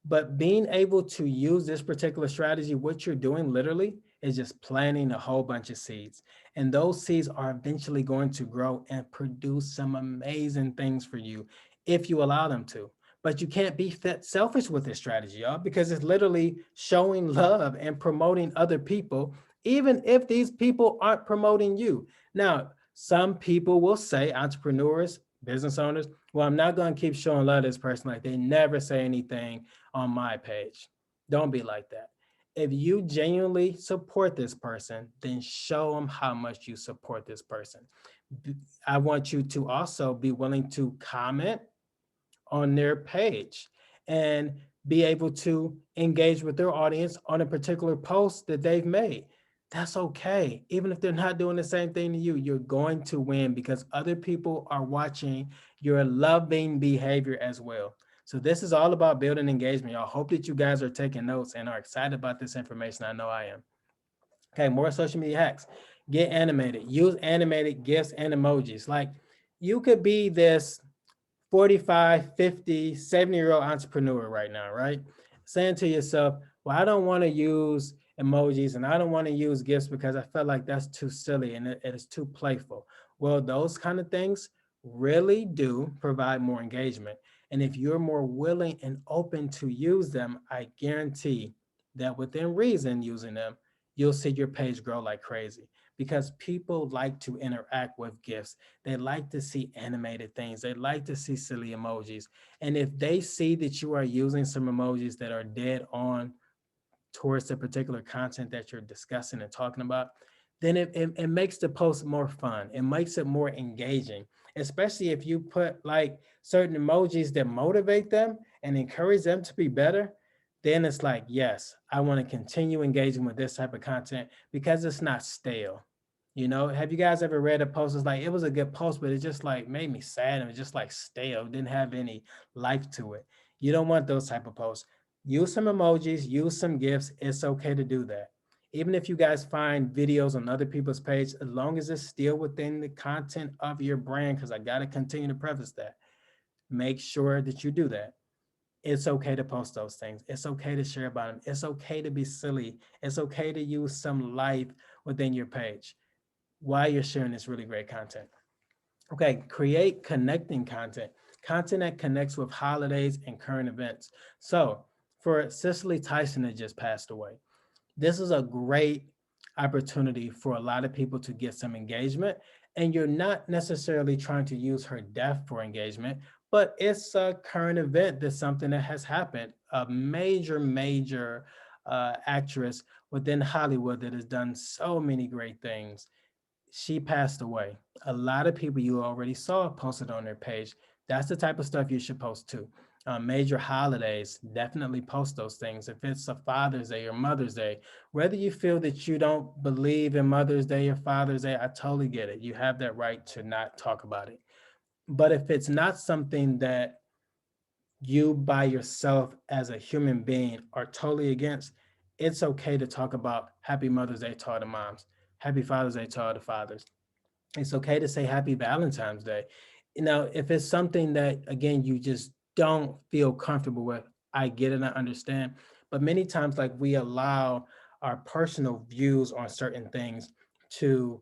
But being able to use this particular strategy, what you're doing literally is just planting a whole bunch of seeds. And those seeds are eventually going to grow and produce some amazing things for you if you allow them to. But you can't be selfish with this strategy, y'all, because it's literally showing love and promoting other people, even if these people aren't promoting you. Now, some people will say, entrepreneurs, business owners, well, I'm not going to keep showing love to this person. Like they never say anything on my page. Don't be like that. If you genuinely support this person, then show them how much you support this person. I want you to also be willing to comment on their page and be able to engage with their audience on a particular post that they've made. That's okay. Even if they're not doing the same thing to you, you're going to win because other people are watching your loving behavior as well. So this is all about building engagement. I hope that you guys are taking notes and are excited about this information. I know I am. Okay, more social media hacks. Get animated. Use animated GIFs and emojis. Like you could be this 45, 50, 70-year-old entrepreneur right now, right? Saying to yourself, well, I don't want to use emojis and I don't want to use gifts because I feel like that's too silly and it is too playful. Well, those kind of things really do provide more engagement. And if you're more willing and open to use them, I guarantee that within reason using them, you'll see your page grow like crazy because people like to interact with gifts. They like to see animated things. They like to see silly emojis. And if they see that you are using some emojis that are dead on towards the particular content that you're discussing and talking about, then it makes the post more fun. It makes it more engaging, especially if you put like certain emojis that motivate them and encourage them to be better. Then it's like, yes, I want to continue engaging with this type of content because it's not stale. You know, have you guys ever read a post? It's like, it was a good post, but it just like made me sad. It was just like stale. It didn't have any life to it. You don't want those type of posts. Use some emojis, use some gifs. It's okay to do that. Even if you guys find videos on other people's page, as long as it's still within the content of your brand, because I got to continue to preface that, make sure that you do that. It's okay to post those things. It's okay to share about them. It's okay to be silly. It's okay to use some life within your page while you're sharing this really great content. Okay, create connecting content, content that connects with holidays and current events. So for Cicely Tyson that just passed away, this is a great opportunity for a lot of people to get some engagement. And you're not necessarily trying to use her death for engagement, but it's a current event that's something that has happened. A major actress within Hollywood that has done so many great things, she passed away. A lot of people you already saw posted on their page. That's the type of stuff you should post too. Major holidays, definitely post those things. If it's a Father's Day or Mother's Day, whether you feel that you don't believe in Mother's Day or Father's Day, I totally get it. You have that right to not talk about it. But if it's not something that you by yourself as a human being are totally against, it's okay to talk about Happy Mother's Day to all the moms, Happy Father's Day to all the fathers. It's okay to say Happy Valentine's Day. If it's something that, again, you just don't feel comfortable with, I get it, I understand. But many times, like, we allow our personal views on certain things to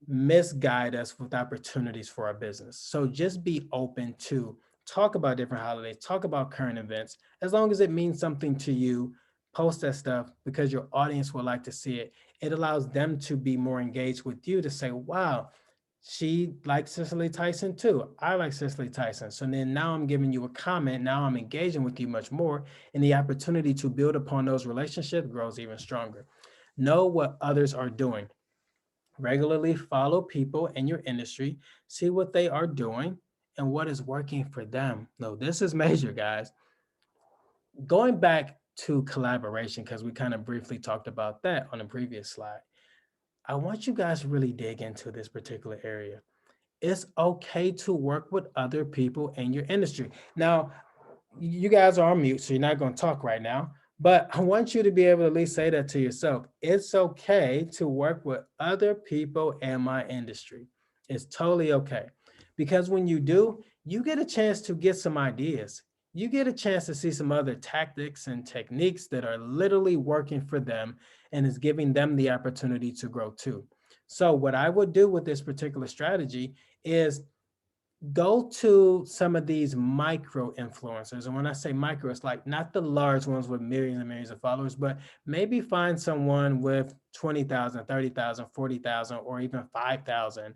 misguide us with opportunities for our business. So just be open to talk about different holidays, talk about current events, as long as it means something to you. Post that stuff because your audience will like to see it. It allows them to be more engaged with you, to say, wow, she likes Cicely Tyson too. I like Cicely Tyson. So then now I'm giving you a comment. Now I'm engaging with you much more. And the opportunity to build upon those relationships grows even stronger. Know what others are doing. Regularly follow people in your industry, see what they are doing and what is working for them. No, this is major, guys. Going back to collaboration, because we kind of briefly talked about that on the previous slide, I want you guys to really dig into this particular area. It's okay to work with other people in your industry. Now, you guys are on mute, so you're not going to talk right now. But I want you to be able to at least say that to yourself. It's okay to work with other people in my industry. It's totally okay. Because when you do, you get a chance to get some ideas. You get a chance to see some other tactics and techniques that are literally working for them and is giving them the opportunity to grow too. So, what I would do with this particular strategy is go to some of these micro influencers. And when I say micro, it's like not the large ones with millions and millions of followers, but maybe find someone with 20,000, 30,000, 40,000, or even 5,000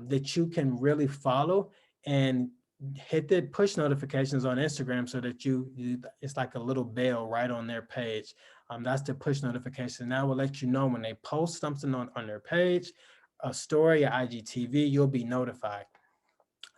that you can really follow and hit the push notifications on Instagram so that it's like a little bell right on their page. That's the push notification. That will let you know when they post something on their page, a story, a IGTV, you'll be notified.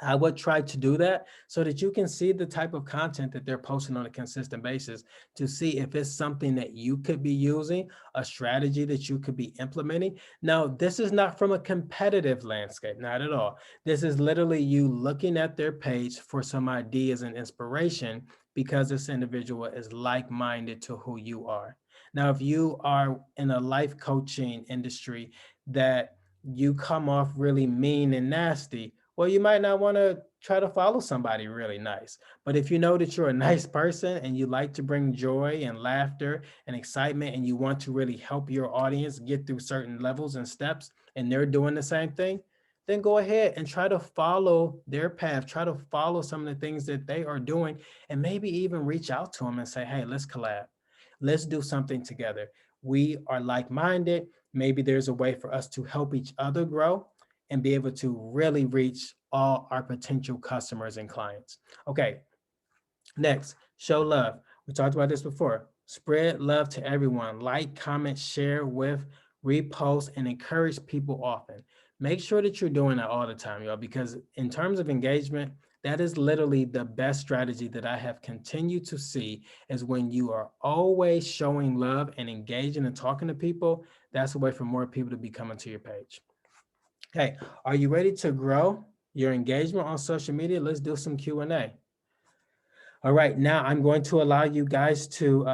I would try to do that so that you can see the type of content that they're posting on a consistent basis to see if it's something that you could be using, a strategy that you could be implementing. Now, this is not from a competitive landscape, not at all. This is literally you looking at their page for some ideas and inspiration because this individual is like-minded to who you are. Now, if you are in a life coaching industry that you come off really mean and nasty, well, you might not want to try to follow somebody really nice. But if you know that you're a nice person and you like to bring joy and laughter and excitement and you want to really help your audience get through certain levels and steps and they're doing the same thing, then go ahead and try to follow their path. Try to follow some of the things that they are doing and maybe even reach out to them and say, hey, let's collab. Let's do something together. We are like-minded. Maybe there's a way for us to help each other grow and be able to really reach all our potential customers and clients. Okay, next, show love. We talked about this before. Spread love to everyone. Like, comment, share with, repost, and encourage people often. Make sure that you're doing that all the time, y'all, because in terms of engagement, that is literally the best strategy that I have continued to see is when you are always showing love and engaging and talking to people, that's a way for more people to be coming to your page. Okay, are you ready to grow your engagement on social media? Let's do some Q&A. All right, now I'm going to allow you guys to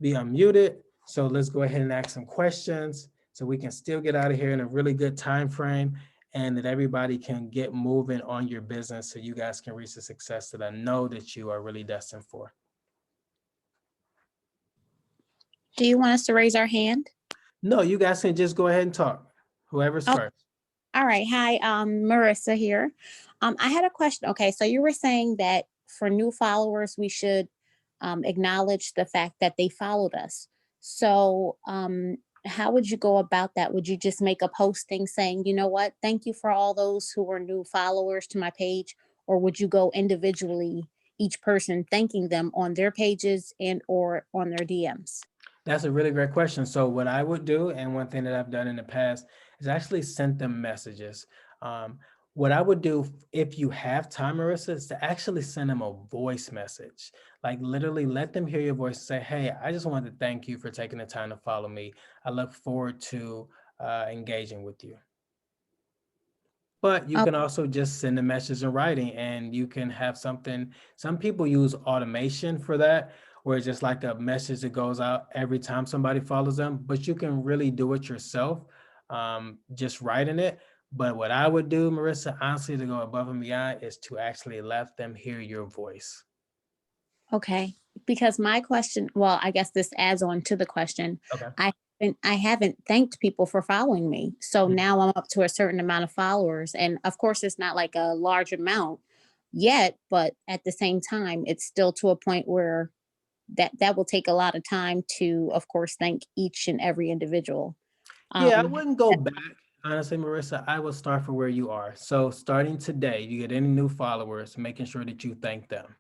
be unmuted. So let's go ahead and ask some questions so we can still get out of here in a really good time frame and that everybody can get moving on your business so you guys can reach the success that I know that you are really destined for. Do you want us to raise our hand? No, you guys can just go ahead and talk. Whoever's Oh, first. all right. Hi, Marissa here. I had a question. Okay, so you were saying that for new followers, we should acknowledge the fact that they followed us. So, how would you go about that? Would you just make a posting saying, you know what, thank you for all those who are new followers to my page, or would you go individually, each person thanking them on their pages and or on their DMs? That's a really great question. So what I would do, and one thing that I've done in the past, is actually send them messages. What I would do if you have time, Marissa, is to actually send them a voice message. Like literally let them hear your voice and say, hey, I just wanted to thank you for taking the time to follow me. I look forward to engaging with you. But you Oh, can also just send a message in writing and you can have something. Some people use automation for that, where it's just like a message that goes out every time somebody follows them. But you can really do it yourself, just writing it. But what I would do, Marissa, honestly, to go above and beyond is to actually let them hear your voice. okay. Because my question, well, I guess this adds on to the question. Okay. I haven't thanked people for following me. So Mhm. now I'm up to a certain amount of followers. And of course, it's not like a large amount yet, but at the same time, it's still to a point where that will take a lot of time to, of course, thank each and every individual. Yeah, I Um, wouldn't go back. Honestly, Marissa, I would start from where you are. So starting today, you get any new followers, making sure that you thank them.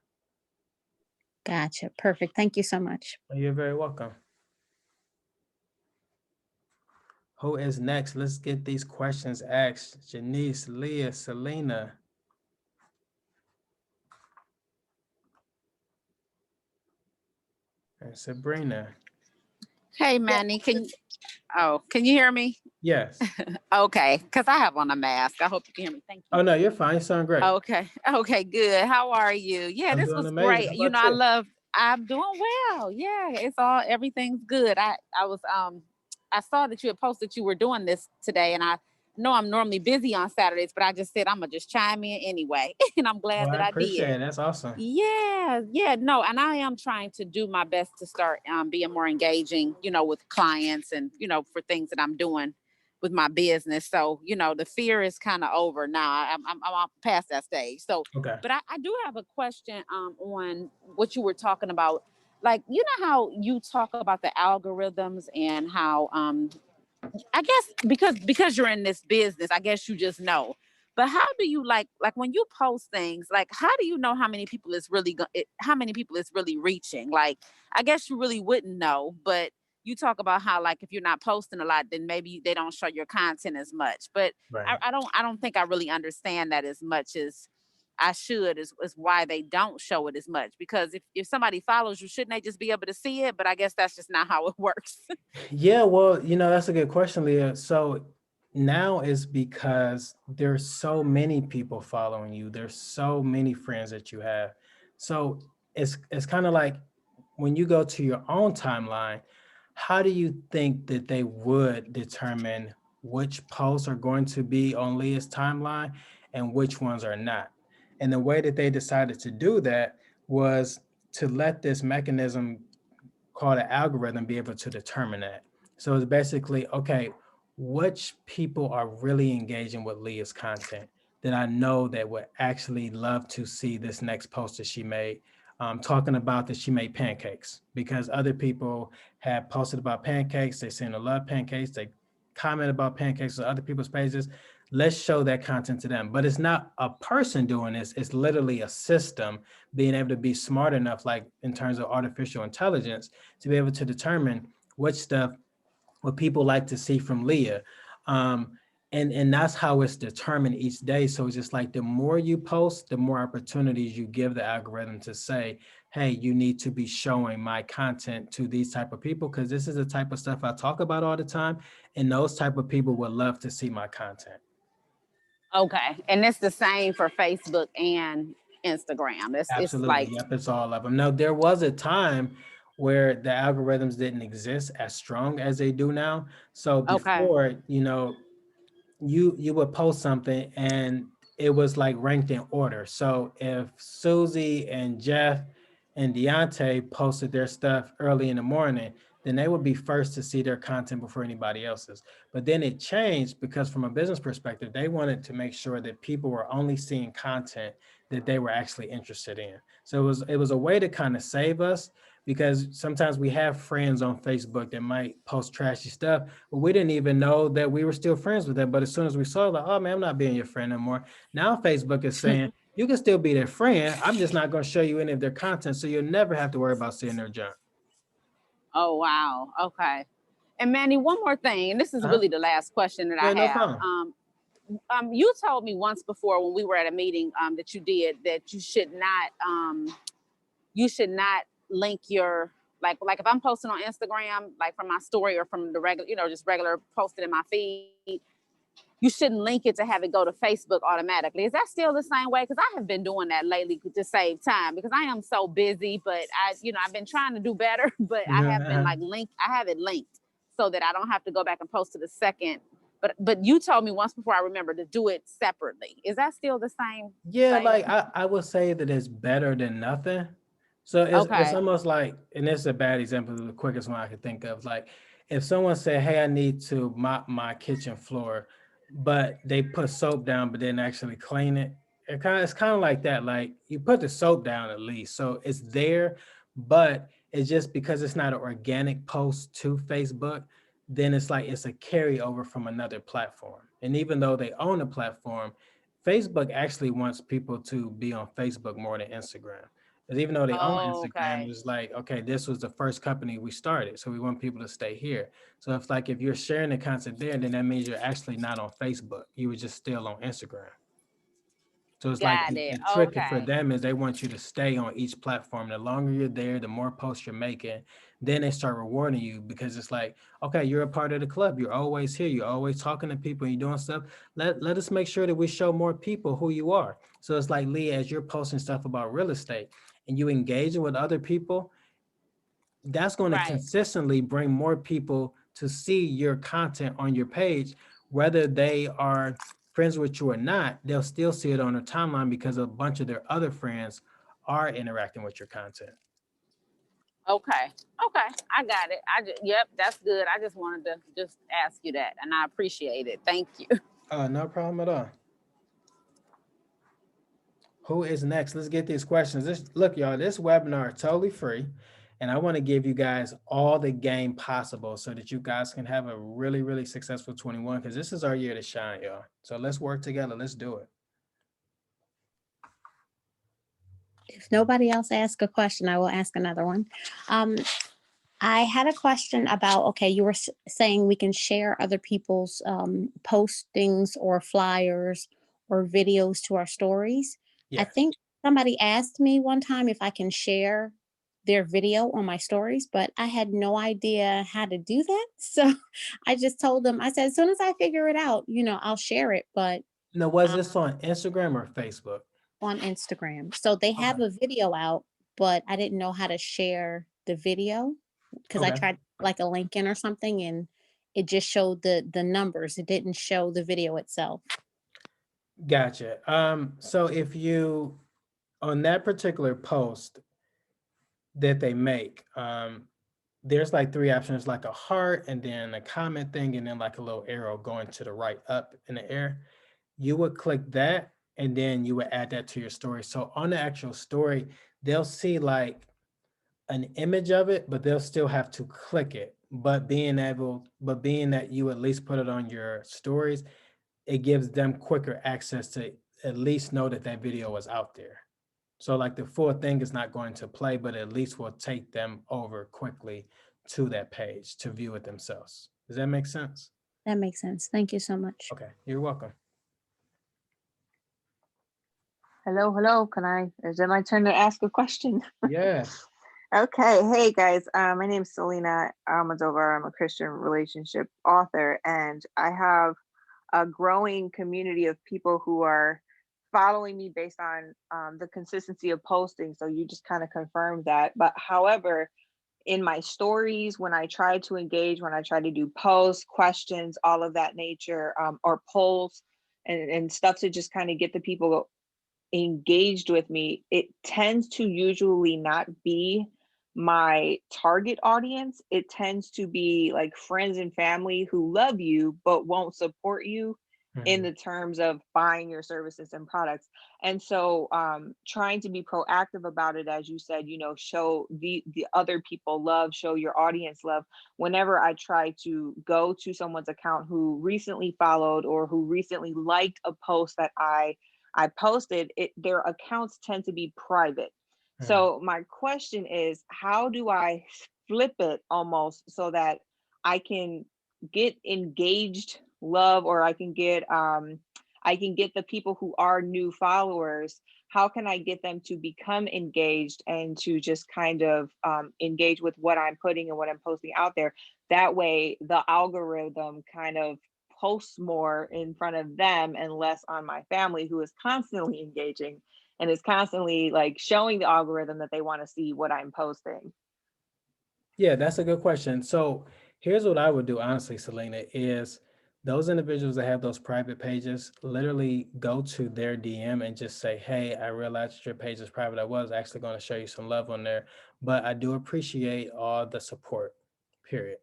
Gotcha. Perfect. Thank you so much. You're very welcome. Who is next? Let's get these questions asked. Janice, Leah, Selena, and Sabrina. Hey Manny, can you hear me? Yes. Okay, because I have on a mask. I hope you can hear me. Thank you. Oh no, you're fine. You sound great. Okay, okay, good. How are you? Yeah, I'm this doing was amazing. great. How You about know, you? I'm doing well. Yeah, everything's good. I saw that you had posted you were doing this today, and I know I'm normally busy on Saturdays, but I just said I'm gonna just chime in anyway, and I'm Oh, glad I that I appreciate did. it. That's awesome. Yeah, yeah, no, and I am trying to do my best to start being more engaging, with clients and for things that I'm doing with my business. So the fear is kind of over now. I'm past that stage. So, Okay. but I do have a question on what you were talking about. Like, you know how you talk about the algorithms and how I guess because you're in this business, I guess you just know. But how do you like when you post things? Like, how do you know how many people how many people it's really reaching? Like, I guess you really wouldn't know, but you talk about how like if you're not posting a lot, then maybe they don't show your content as much. But Right. I don't think I really understand that as much as I should is why they don't show it as much. Because if somebody follows you, shouldn't they just be able to see it? But I guess that's just not how it works. Yeah, well, that's a good question, Leah. So now is because there's so many people following you. There's so many friends that you have. So it's kind of like when you go to your own timeline, how do you think that they would determine which posts are going to be on Leah's timeline and which ones are not? And the way that they decided to do that was to let this mechanism called an algorithm be able to determine that. So it's basically, okay, which people are really engaging with Leah's content that I know that would actually love to see this next post that she made, talking about that she made pancakes because other people have posted about pancakes. They seem to love pancakes. They comment about pancakes on other people's pages. Let's show that content to them. But it's not a person doing this. It's literally a system being able to be smart enough, like in terms of artificial intelligence, to be able to determine what stuff what people like to see from Leah. Um, and that's how it's determined each day. So it's just like the more you post, the more opportunities you give the algorithm to say, hey, you need to be showing my content to these type of people because this is the type of stuff I talk about all the time. And those type of people would love to see my content. Okay. And it's the same for Facebook and Instagram. It's Absolutely. like, Yep, it's all of them. Now, there was a time where the algorithms didn't exist as strong as they do now. So okay. before, you would post something and it was like ranked in order. So if Susie and Jeff and Deontay posted their stuff early in the morning, then they would be first to see their content before anybody else's. But then it changed because from a business perspective, they wanted to make sure that people were only seeing content that they were actually interested in. So it was a way to kind of save us because sometimes we have friends on Facebook that might post trashy stuff, but we didn't even know that we were still friends with them. But as soon as we saw, like, oh man, I'm not being your friend anymore. Now Facebook is saying you can still be their friend. I'm just not going to show you any of their content, so you'll never have to worry about seeing their junk. Oh wow. Okay. And Manny, one more thing, and this is Uh-huh. really the last question that I Yeah, no have. problem. You told me once before when we were at a meeting that you did that you should not link your like if I'm posting on Instagram, like from my story or from the regular, just regular posted in my feed, you shouldn't link it to have it go to Facebook automatically. Is that still the same way? Because I have been doing that lately to save time because I am so busy. But I've been trying to do better, but I have been like I have it linked so that I don't have to go back and post to the second. But you told me once before, I remember, to do it separately. Is that still the same? Yeah, Same? like I would say that it's better than nothing. So it's Okay. almost like, and this is a bad example, the quickest one I could think of. Like if someone said, "Hey, I need to mop my kitchen floor," but they put soap down, but didn't actually clean it. It's kind of like that. Like you put the soap down at least, so it's there, but it's just because it's not an organic post to Facebook, then it's like it's a carryover from another platform. And even though they own the platform, Facebook actually wants people to be on Facebook more than Instagram. Because even though they own Oh, Instagram, okay. it's like, okay, this was the first company we started. So we want people to stay here. So if you're sharing the content there, then that means you're actually not on Facebook. You were just still on Instagram. So it's like Got the, it. the trick for Okay. them is they want you to stay on each platform. The longer you're there, the more posts you're making, then they start rewarding you because it's like, okay, you're a part of the club. You're always here. You're always talking to people. You're doing stuff. Let us make sure that we show more people who you are. So it's like, Lee, as you're posting stuff about real estate and you engaging with other people, that's going to Right. consistently bring more people to see your content on your page, whether they are friends with you or not. They'll still see it on their timeline because a bunch of their other friends are interacting with your content. Okay. Okay. I got it. Yep, that's good. I just wanted to just ask you that, and I appreciate it. Thank you. No problem at all. Who is next? Let's get these questions. Look, y'all, this webinar is totally free. And I want to give you guys all the game possible so that you guys can have a really, really successful 21, because this is our year to shine, y'all. So let's work together. Let's do it. If nobody else asks a question, I will ask another one. I had a question about, okay, you were saying we can share other people's postings or flyers or videos to our stories. I Yes. think somebody asked me one time if I can share their video on my stories, but I had no idea how to do that. So I just told them, I said, as soon as I figure it out, I'll share it, but Now, was this on Instagram or Facebook? on Instagram. So they have Okay. a video out, but I didn't know how to share the video because I Okay. tried like a link in or something and it just showed the numbers. It didn't show the video itself. Gotcha. So if you, on that particular post that they make, there's like three options, like a heart and then a comment thing, and then like a little arrow going to the right up in the air. You would click that and then you would add that to your story. So on the actual story, they'll see like an image of it, but they'll still have to click it. But being that you at least put it on your stories, it gives them quicker access to at least know that that video was out there. So like the full thing is not going to play, but at least will take them over quickly to that page to view it themselves. Does that make sense? That makes sense. Thank you so much. Okay, you're welcome. Hello. Is it my turn to ask a question? Yes. Okay. Hey guys, my name is Selena Almodovar. I'm a Christian relationship author, and I have a growing community of people who are following me based on the consistency of posting. So you just kind of confirmed that. But however, in my stories, when I try to engage, when I try to do posts, questions, all of that nature, or polls and stuff to just kind of get the people engaged with me, it tends to usually not be my target audience. It tends to be like friends and family who love you but won't support you in the terms of buying your services and products. And so trying to be proactive about it, as you said, show the other people love, show your audience love. Whenever I try to go to someone's account who recently followed or who recently liked a post that I posted, their accounts tend to be private. So my question is, how do I flip it almost so that I can get engaged love, or I can get the people who are new followers? How can I get them to become engaged and to just kind of engage with what I'm putting and what I'm posting out there? That way the algorithm kind of post more in front of them and less on my family, who is constantly engaging and is constantly like showing the algorithm that they want to see what I'm posting? Yeah, that's a good question. So here's what I would do, honestly, Selena, is those individuals that have those private pages, literally go to their DM and just say, hey, I realized your page is private. I was actually going to show you some love on there, but I do appreciate all the support, period.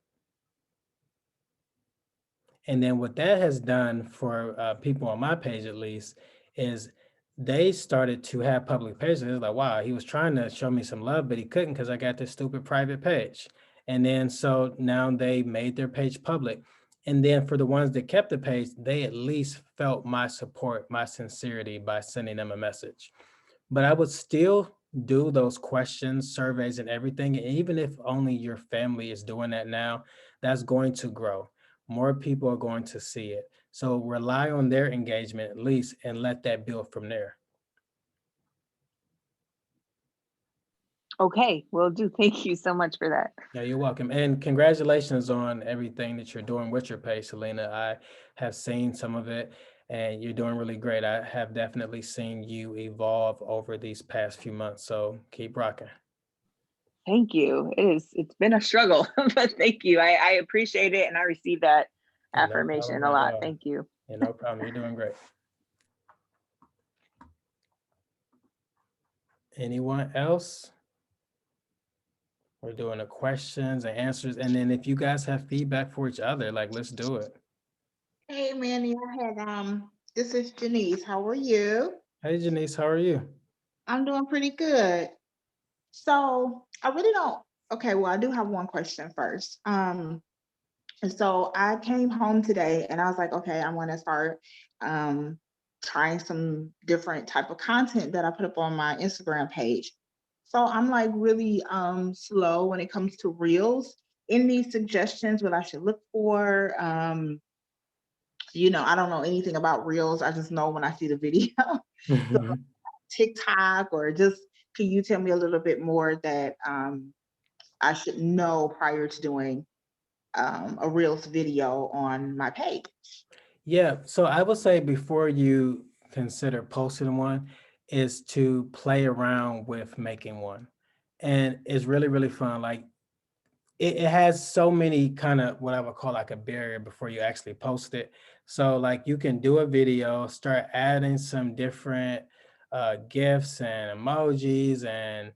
And then what that has done for people on my page, at least, is they started to have public pages. It's like, wow, he was trying to show me some love, but he couldn't because I got this stupid private page. And then so now they made their page public. And then for the ones that kept the page, they at least felt my support, my sincerity by sending them a message. But I would still do those questions, surveys, and everything. And even if only your family is doing that now, that's going to grow. More people are going to see it. So rely on their engagement at least and let that build from there. Okay, will do. Thank you so much for that. Yeah, you're welcome. And congratulations on everything that you're doing with your page, Selena. I have seen some of it and you're doing really great. I have definitely seen you evolve over these past few months. So keep rocking. Thank you. It's been a struggle, but thank you. I appreciate it and I receive that And no problem affirmation a at lot. all. Thank you. And no problem. You're doing great. Anyone else? We're doing the questions and answers. And then if you guys have feedback for each other, like let's do it. Hey Manny, this is Janice. How are you? Hey Janice, how are you? I'm doing pretty good. So I really don't. Okay, well, I do have one question first. And so I came home today and I was like, okay, I want to start um trying some different type of content that I put up on my Instagram page. So I'm like really slow when it comes to reels. Any suggestions what I should look for? I don't know anything about reels. I just know when I see the video. So Mhm. TikTok, or just can you tell me a little bit more that I should know prior to doing a reels video on my page? Yeah, so I would say before you consider posting one is to play around with making one. And it's really, really fun. Like it has so many kind of what I would call like a barrier before you actually post it. So like you can do a video, start adding some different gifs and emojis and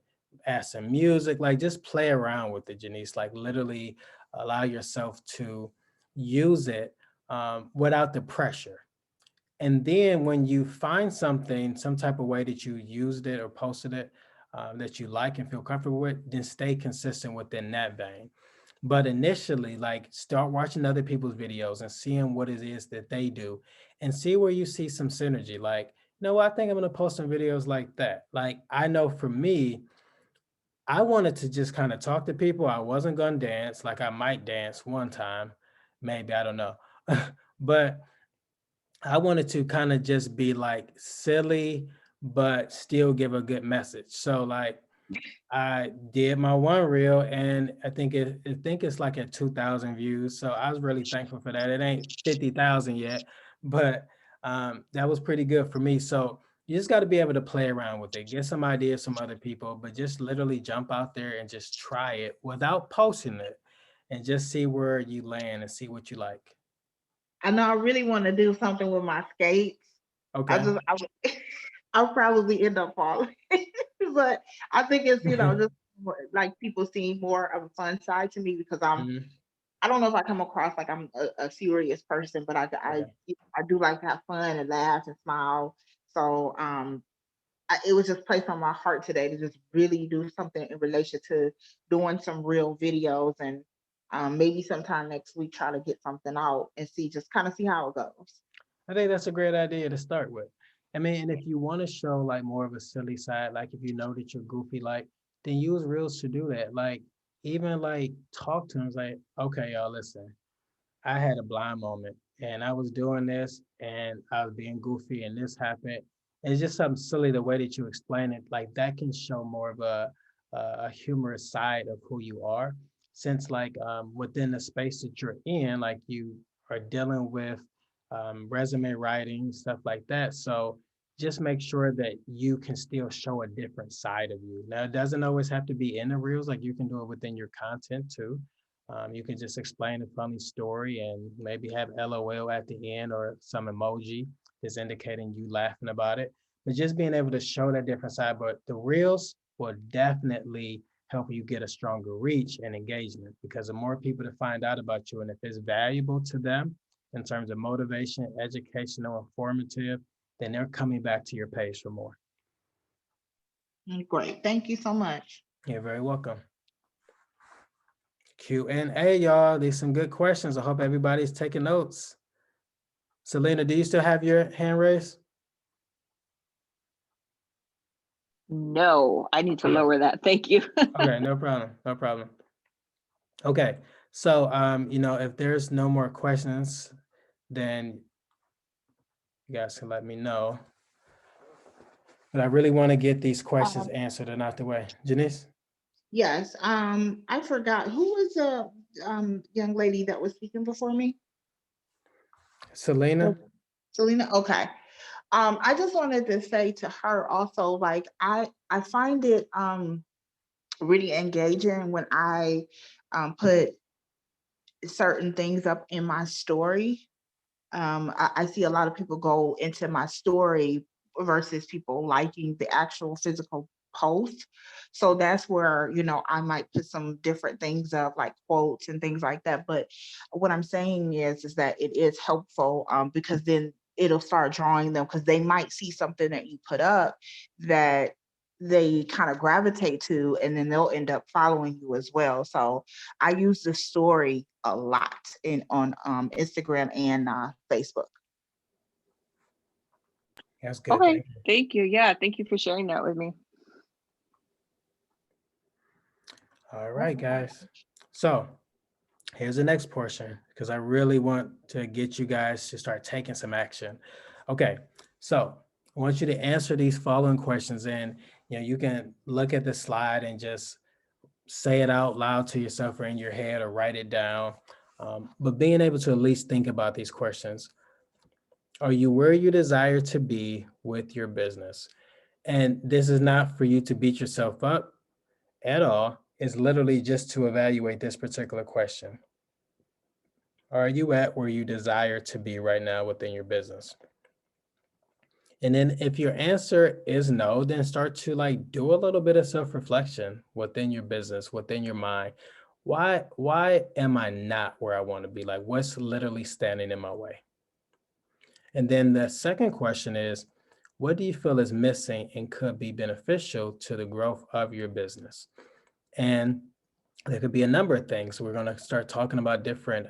add some music, like just play around with it, Janice, like literally allow yourself to use it without the pressure. And then when you find something, some type of way that you used it or posted it that you like and feel comfortable with, then stay consistent within that vein. But initially, like start watching other people's videos and seeing what it is that they do and see where you see some synergy. Like, no, I think I'm going to post some videos like that. Like, I know for me, I wanted to just kind of talk to people. I wasn't going to dance. Like, I might dance one time, maybe, I don't know. But I wanted to kind of just be like silly, but still give a good message. So like I did my one reel and I think it's like at 2,000 views. So I was really thankful for that. It ain't 50,000 yet, but that was pretty good for me. So you just got to be able to play around with it, get some ideas from other people, but just literally jump out there and just try it without posting it and just see where you land and see what you like. I know I really want to do something with my skates. Okay. I would, I'll probably end up falling, but I think it's just like people seeing more of a fun side to me because Mhm. I don't know if I come across like I'm a serious person, but Okay. I do like to have fun and laugh and smile. So it was just placed on my heart today to just really do something in relation to doing some real videos, and maybe sometime next week try to get something out and just kind of see how it goes. I think that's a great idea to start with. I mean, and if you want to show like more of a silly side, like if you know that you're goofy, like then use reels to do that. Like even like talk to them, it's like, okay, y'all, listen. I had a blind moment and I was doing this and I was being goofy and this happened. It's just something silly the way that you explain it. Like that can show more of a humorous side of who you are. Since like within the space that you're in, like you are dealing with resume writing, stuff like that. So just make sure that you can still show a different side of you. Now, it doesn't always have to be in the reels, like you can do it within your content too. You can just explain a funny story and maybe have LOL at the end or some emoji is indicating you laughing about it. But just being able to show that different side. But the reels will definitely help you get a stronger reach and engagement, because the more people to find out about you and if it's valuable to them in terms of motivation, educational, informative, then they're coming back to your page for more. Great. Thank you so much. You're very welcome. Q&A, y'all. These some good questions. I hope everybody's taking notes. Selena, do you still have your hand raised? No, I need to Okay. lower that. Thank you. Okay, no problem. No problem. Okay, so if there's no more questions, then you guys can let me know. But I really want to get these questions answered and out the way. Janice? Yes. I forgot who was the young lady that was speaking before me. Selena? Selena. Okay. I just wanted to say to her also, like I find it really engaging when I put certain things up in my story. I see a lot of people go into my story versus people liking the actual physical post. So that's where, I might put some different things up like quotes and things like that. But what I'm saying is that it is helpful because then it'll start drawing them because they might see something that you put up that they kind of gravitate to, and then they'll end up following you as well. So I use the story a lot on Instagram and Facebook. That's good. Okay, Thank you. thank you. Yeah, thank you for sharing that with me. All right, guys. So here's the next portion, because I really want to get you guys to start taking some action. Okay, so I want you to answer these following questions, and you can look at the slide and just say it out loud to yourself or in your head or write it down. But being able to at least think about these questions. Are you where you desire to be with your business? And this is not for you to beat yourself up at all. It's literally just to evaluate this particular question. Are you at where you desire to be right now within your business? And then if your answer is no, then start to do a little bit of self-reflection within your business, within your mind. Why am I not where I want to be? Like, what's literally standing in my way? And then the second question is, what do you feel is missing and could be beneficial to the growth of your business? And there could be a number of things. We're going to start talking about different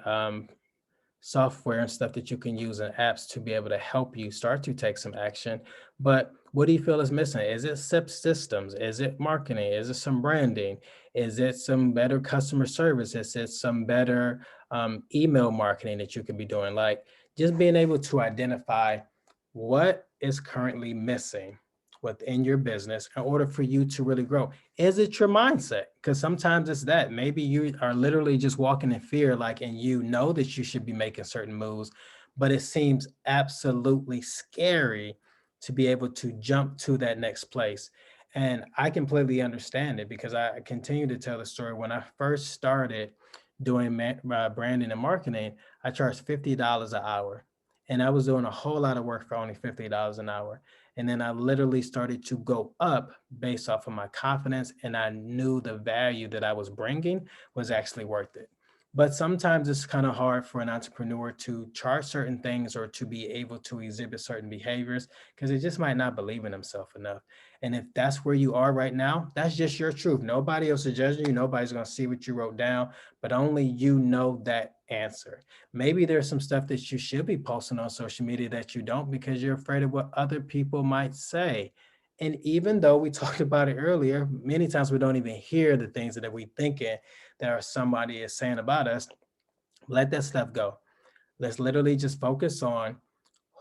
software and stuff that you can use and apps to be able to help you start to take some action. But what do you feel is missing? Is it systems? Is it marketing? Is it some branding? Is it some better customer service? Is it some better email marketing that you could be doing? Like, just being able to identify what is currently missing within your business in order for you to really grow. Is it your mindset? Because sometimes it's that. Maybe you are literally just walking in fear, and you know that you should be making certain moves, but it seems absolutely scary to be able to jump to that next place. And I completely understand it, because I continue to tell the story. When I first started doing branding and marketing, I charged $50 an hour. And I was doing a whole lot of work for only $50 an hour. And then I literally started to go up based off of my confidence. And I knew the value that I was bringing was actually worth it. But sometimes it's kind of hard for an entrepreneur to charge certain things or to be able to exhibit certain behaviors, because they just might not believe in themselves enough. And if that's where you are right now, that's just your truth. Nobody else is judging you. Nobody's going to see what you wrote down, but only you know that answer. Maybe there's some stuff that you should be posting on social media that you don't, because you're afraid of what other people might say. And even though we talked about it earlier, many times we don't even hear the things that we thinking that somebody is saying about us. Let that stuff go. Let's literally just focus on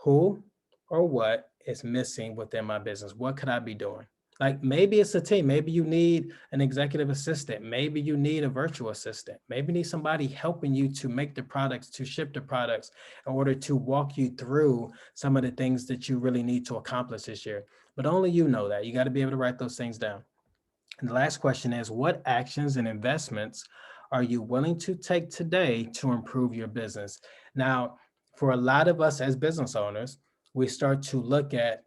who or what is missing within my business. What could I be doing? Like maybe it's a team. Maybe you need an executive assistant. Maybe you need a virtual assistant. Maybe you need somebody helping you to make the products, to ship the products in order to walk you through some of the things that you really need to accomplish this year. But only you know that. You got to be able to write those things down. And the last question is, what actions and investments are you willing to take today to improve your business? Now, for a lot of us as business owners, we start to look at,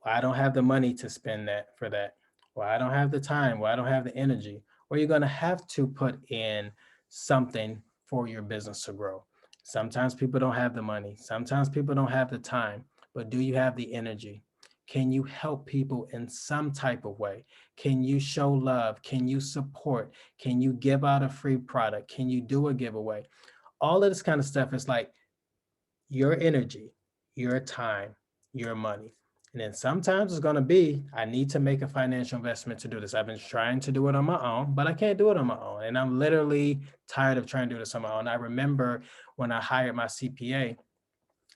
well, I don't have the money to spend that for that. Well, I don't have the time. Well, I don't have the energy. Well, you're going to have to put in something for your business to grow. Sometimes people don't have the money. Sometimes people don't have the time. But do you have the energy? Can you help people in some type of way? Can you show love? Can you support? Can you give out a free product? Can you do a giveaway? All of this kind of stuff is like your energy, your time, your money. And then sometimes it's going to be, I need to make a financial investment to do this. I've been trying to do it on my own, but I can't do it on my own. And I'm literally tired of trying to do this on my own. I remember when I hired my CPA,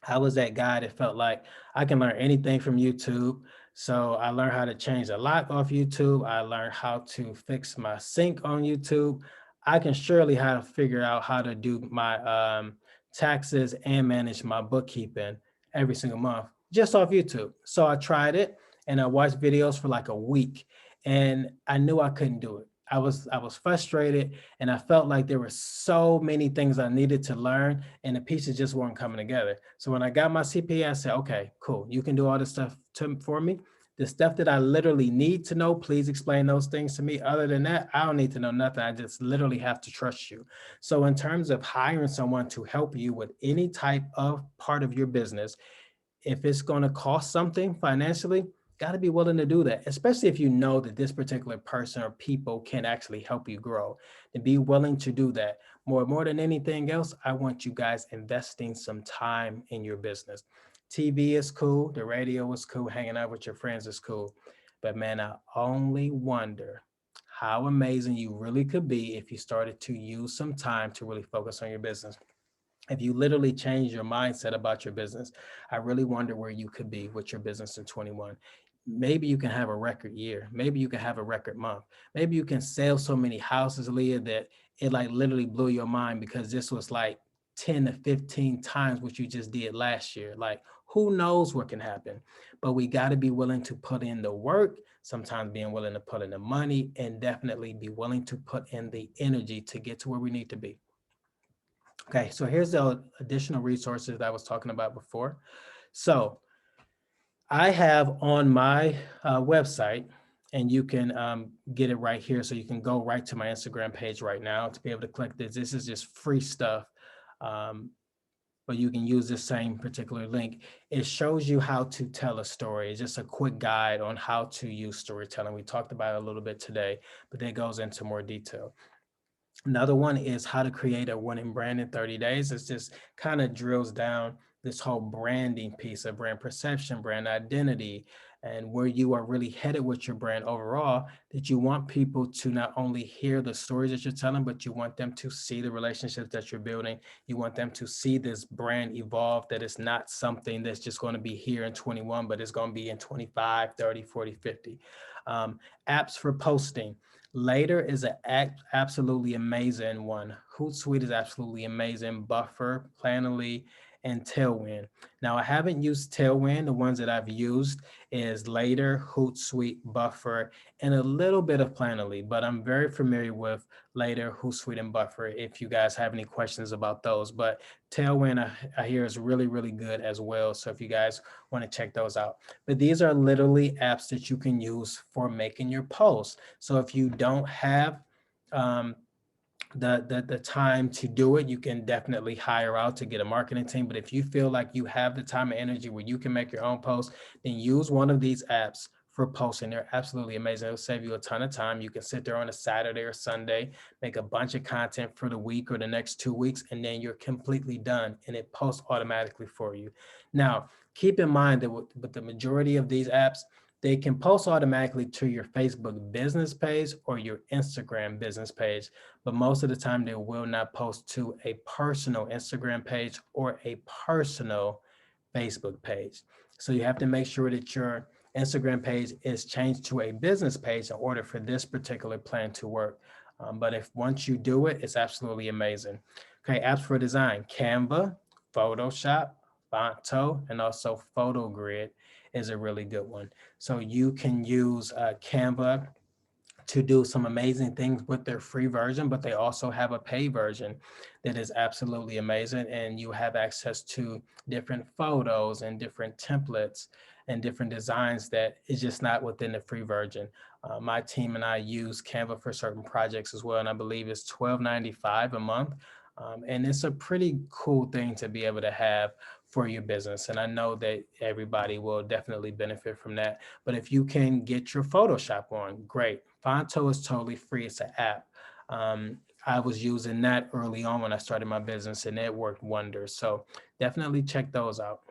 I was that guy that felt like I can learn anything from YouTube. So I learned how to change the lock off YouTube. I learned how to fix my sink on YouTube. I can surely how to figure out how to do my taxes and manage my bookkeeping every single month just off YouTube. So I tried it and I watched videos for like a week and I knew I couldn't do it. I was frustrated and I felt like there were so many things I needed to learn and the pieces just weren't coming together. So when I got my CPA, I said, okay, cool. You can do all this stuff for me. The stuff that I literally need to know, please explain those things to me. Other than that, I don't need to know nothing. I just literally have to trust you. So in terms of hiring someone to help you with any type of part of your business, if it's going to cost something financially, got to be willing to do that, especially if you know that this particular person or people can actually help you grow, and be willing to do that. More than anything else, I want you guys investing some time in your business. TV is cool, the radio is cool, hanging out with your friends is cool. But man, I only wonder how amazing you really could be if you started to use some time to really focus on your business. If you literally change your mindset about your business, I really wonder where you could be with your business in 21. Maybe you can have a record year. Maybe you can have a record month. Maybe you can sell so many houses, Leah, that it like literally blew your mind because this was like 10 to 15 times what you just did last year. Like, who knows what can happen? But we got to be willing to put in the work, sometimes being willing to put in the money, and definitely be willing to put in the energy to get to where we need to be. Okay, so here's the additional resources that I was talking about before. So I have on my website, and you can get it right here. So you can go right to my Instagram page right now to be able to click this. This is just free stuff, but you can use the same particular link. It shows you how to tell a story. It's just a quick guide on how to use storytelling. We talked about it a little bit today, but that goes into more detail. Another one is how to create a winning brand in 30 days. It's just kind of drills down this whole branding piece of brand perception, brand identity, and where you are really headed with your brand overall, that you want people to not only hear the stories that you're telling, but you want them to see the relationships that you're building. You want them to see this brand evolve, that it's not something that's just going to be here in 21, but it's going to be in 25, 30, 40, 50. Apps for posting. Later is an absolutely amazing one. Hootsuite is absolutely amazing. Buffer, Planoly, and Tailwind. Now, I haven't used Tailwind. The ones that I've used is Later, Hootsuite, Buffer, and a little bit of Planoly, but I'm very familiar with Later, Hootsuite, and Buffer if you guys have any questions about those. But Tailwind, I hear is really, really good as well. So if you guys want to check those out. But these are literally apps that you can use for making your posts. So if you don't have um, the time to do it, you can definitely hire out to get a marketing team. But if you feel like you have the time and energy where you can make your own posts, then use one of these apps for posting. They're absolutely amazing. It'll save you a ton of time. You can sit there on a Saturday or Sunday, make a bunch of content for the week or the next 2 weeks, and then you're completely done and it posts automatically for you. Now, keep in mind that with the majority of these apps, they can post automatically to your Facebook business page or your Instagram business page, but most of the time they will not post to a personal Instagram page or a personal Facebook page. So you have to make sure that your Instagram page is changed to a business page in order for this particular plan to work. But if once you do it, it's absolutely amazing. Okay, apps for design, Canva, Photoshop, Fonto, and also PhotoGrid is a really good one. So you can use Canva to do some amazing things with their free version, but they also have a paid version that is absolutely amazing. And you have access to different photos and different templates and different designs that is just not within the free version. My team and I use Canva for certain projects as well, and I believe it's $12.95 a month. And it's a pretty cool thing to be able to have for your business. And I know that everybody will definitely benefit from that. But if you can get your Photoshop on, great. Fonto is totally free. It's an app. I was using that early on when I started my business, and it worked wonders. So definitely check those out.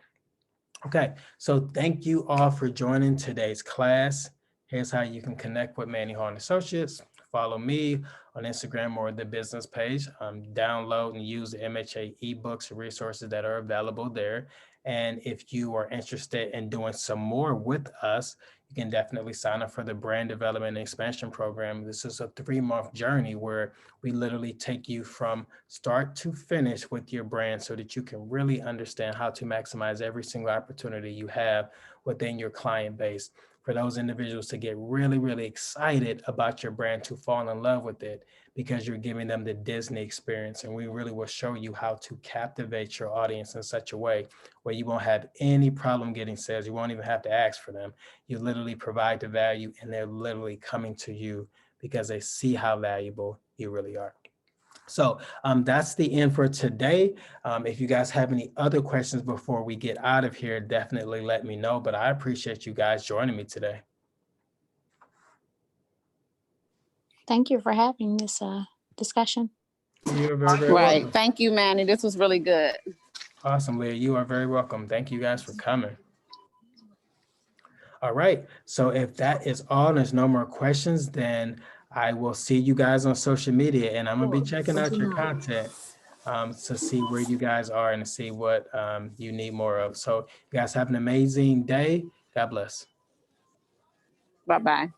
Okay, so thank you all for joining today's class. Here's how you can connect with Manny Hall and Associates. Follow me on Instagram or the business page. Download and use the MHA ebooks and resources that are available there. And if you are interested in doing some more with us, you can definitely sign up for the Brand Development and Expansion Program. This is a 3-month journey where we literally take you from start to finish with your brand so that you can really understand how to maximize every single opportunity you have within your client base. For those individuals to get really, really excited about your brand, to fall in love with it, because you're giving them the Disney experience. And we really will show you how to captivate your audience in such a way where you won't have any problem getting sales. You won't even have to ask for them. You literally provide the value, and they're literally coming to you because they see how valuable you really are. So that's the end for today. If you guys have any other questions before we get out of here, definitely let me know. But I appreciate you guys joining me today. Thank you for having this discussion. You're very, very Right. welcome. Thank you, Manny. This was really good. Awesome, Leah. You are very welcome. Thank you guys for coming. All right. So if that is all, and there's no more questions, then I will see you guys on social media, and I'm going to be checking out your content to see where you guys are and to see what you need more of. So you guys have an amazing day. God bless. Bye-bye.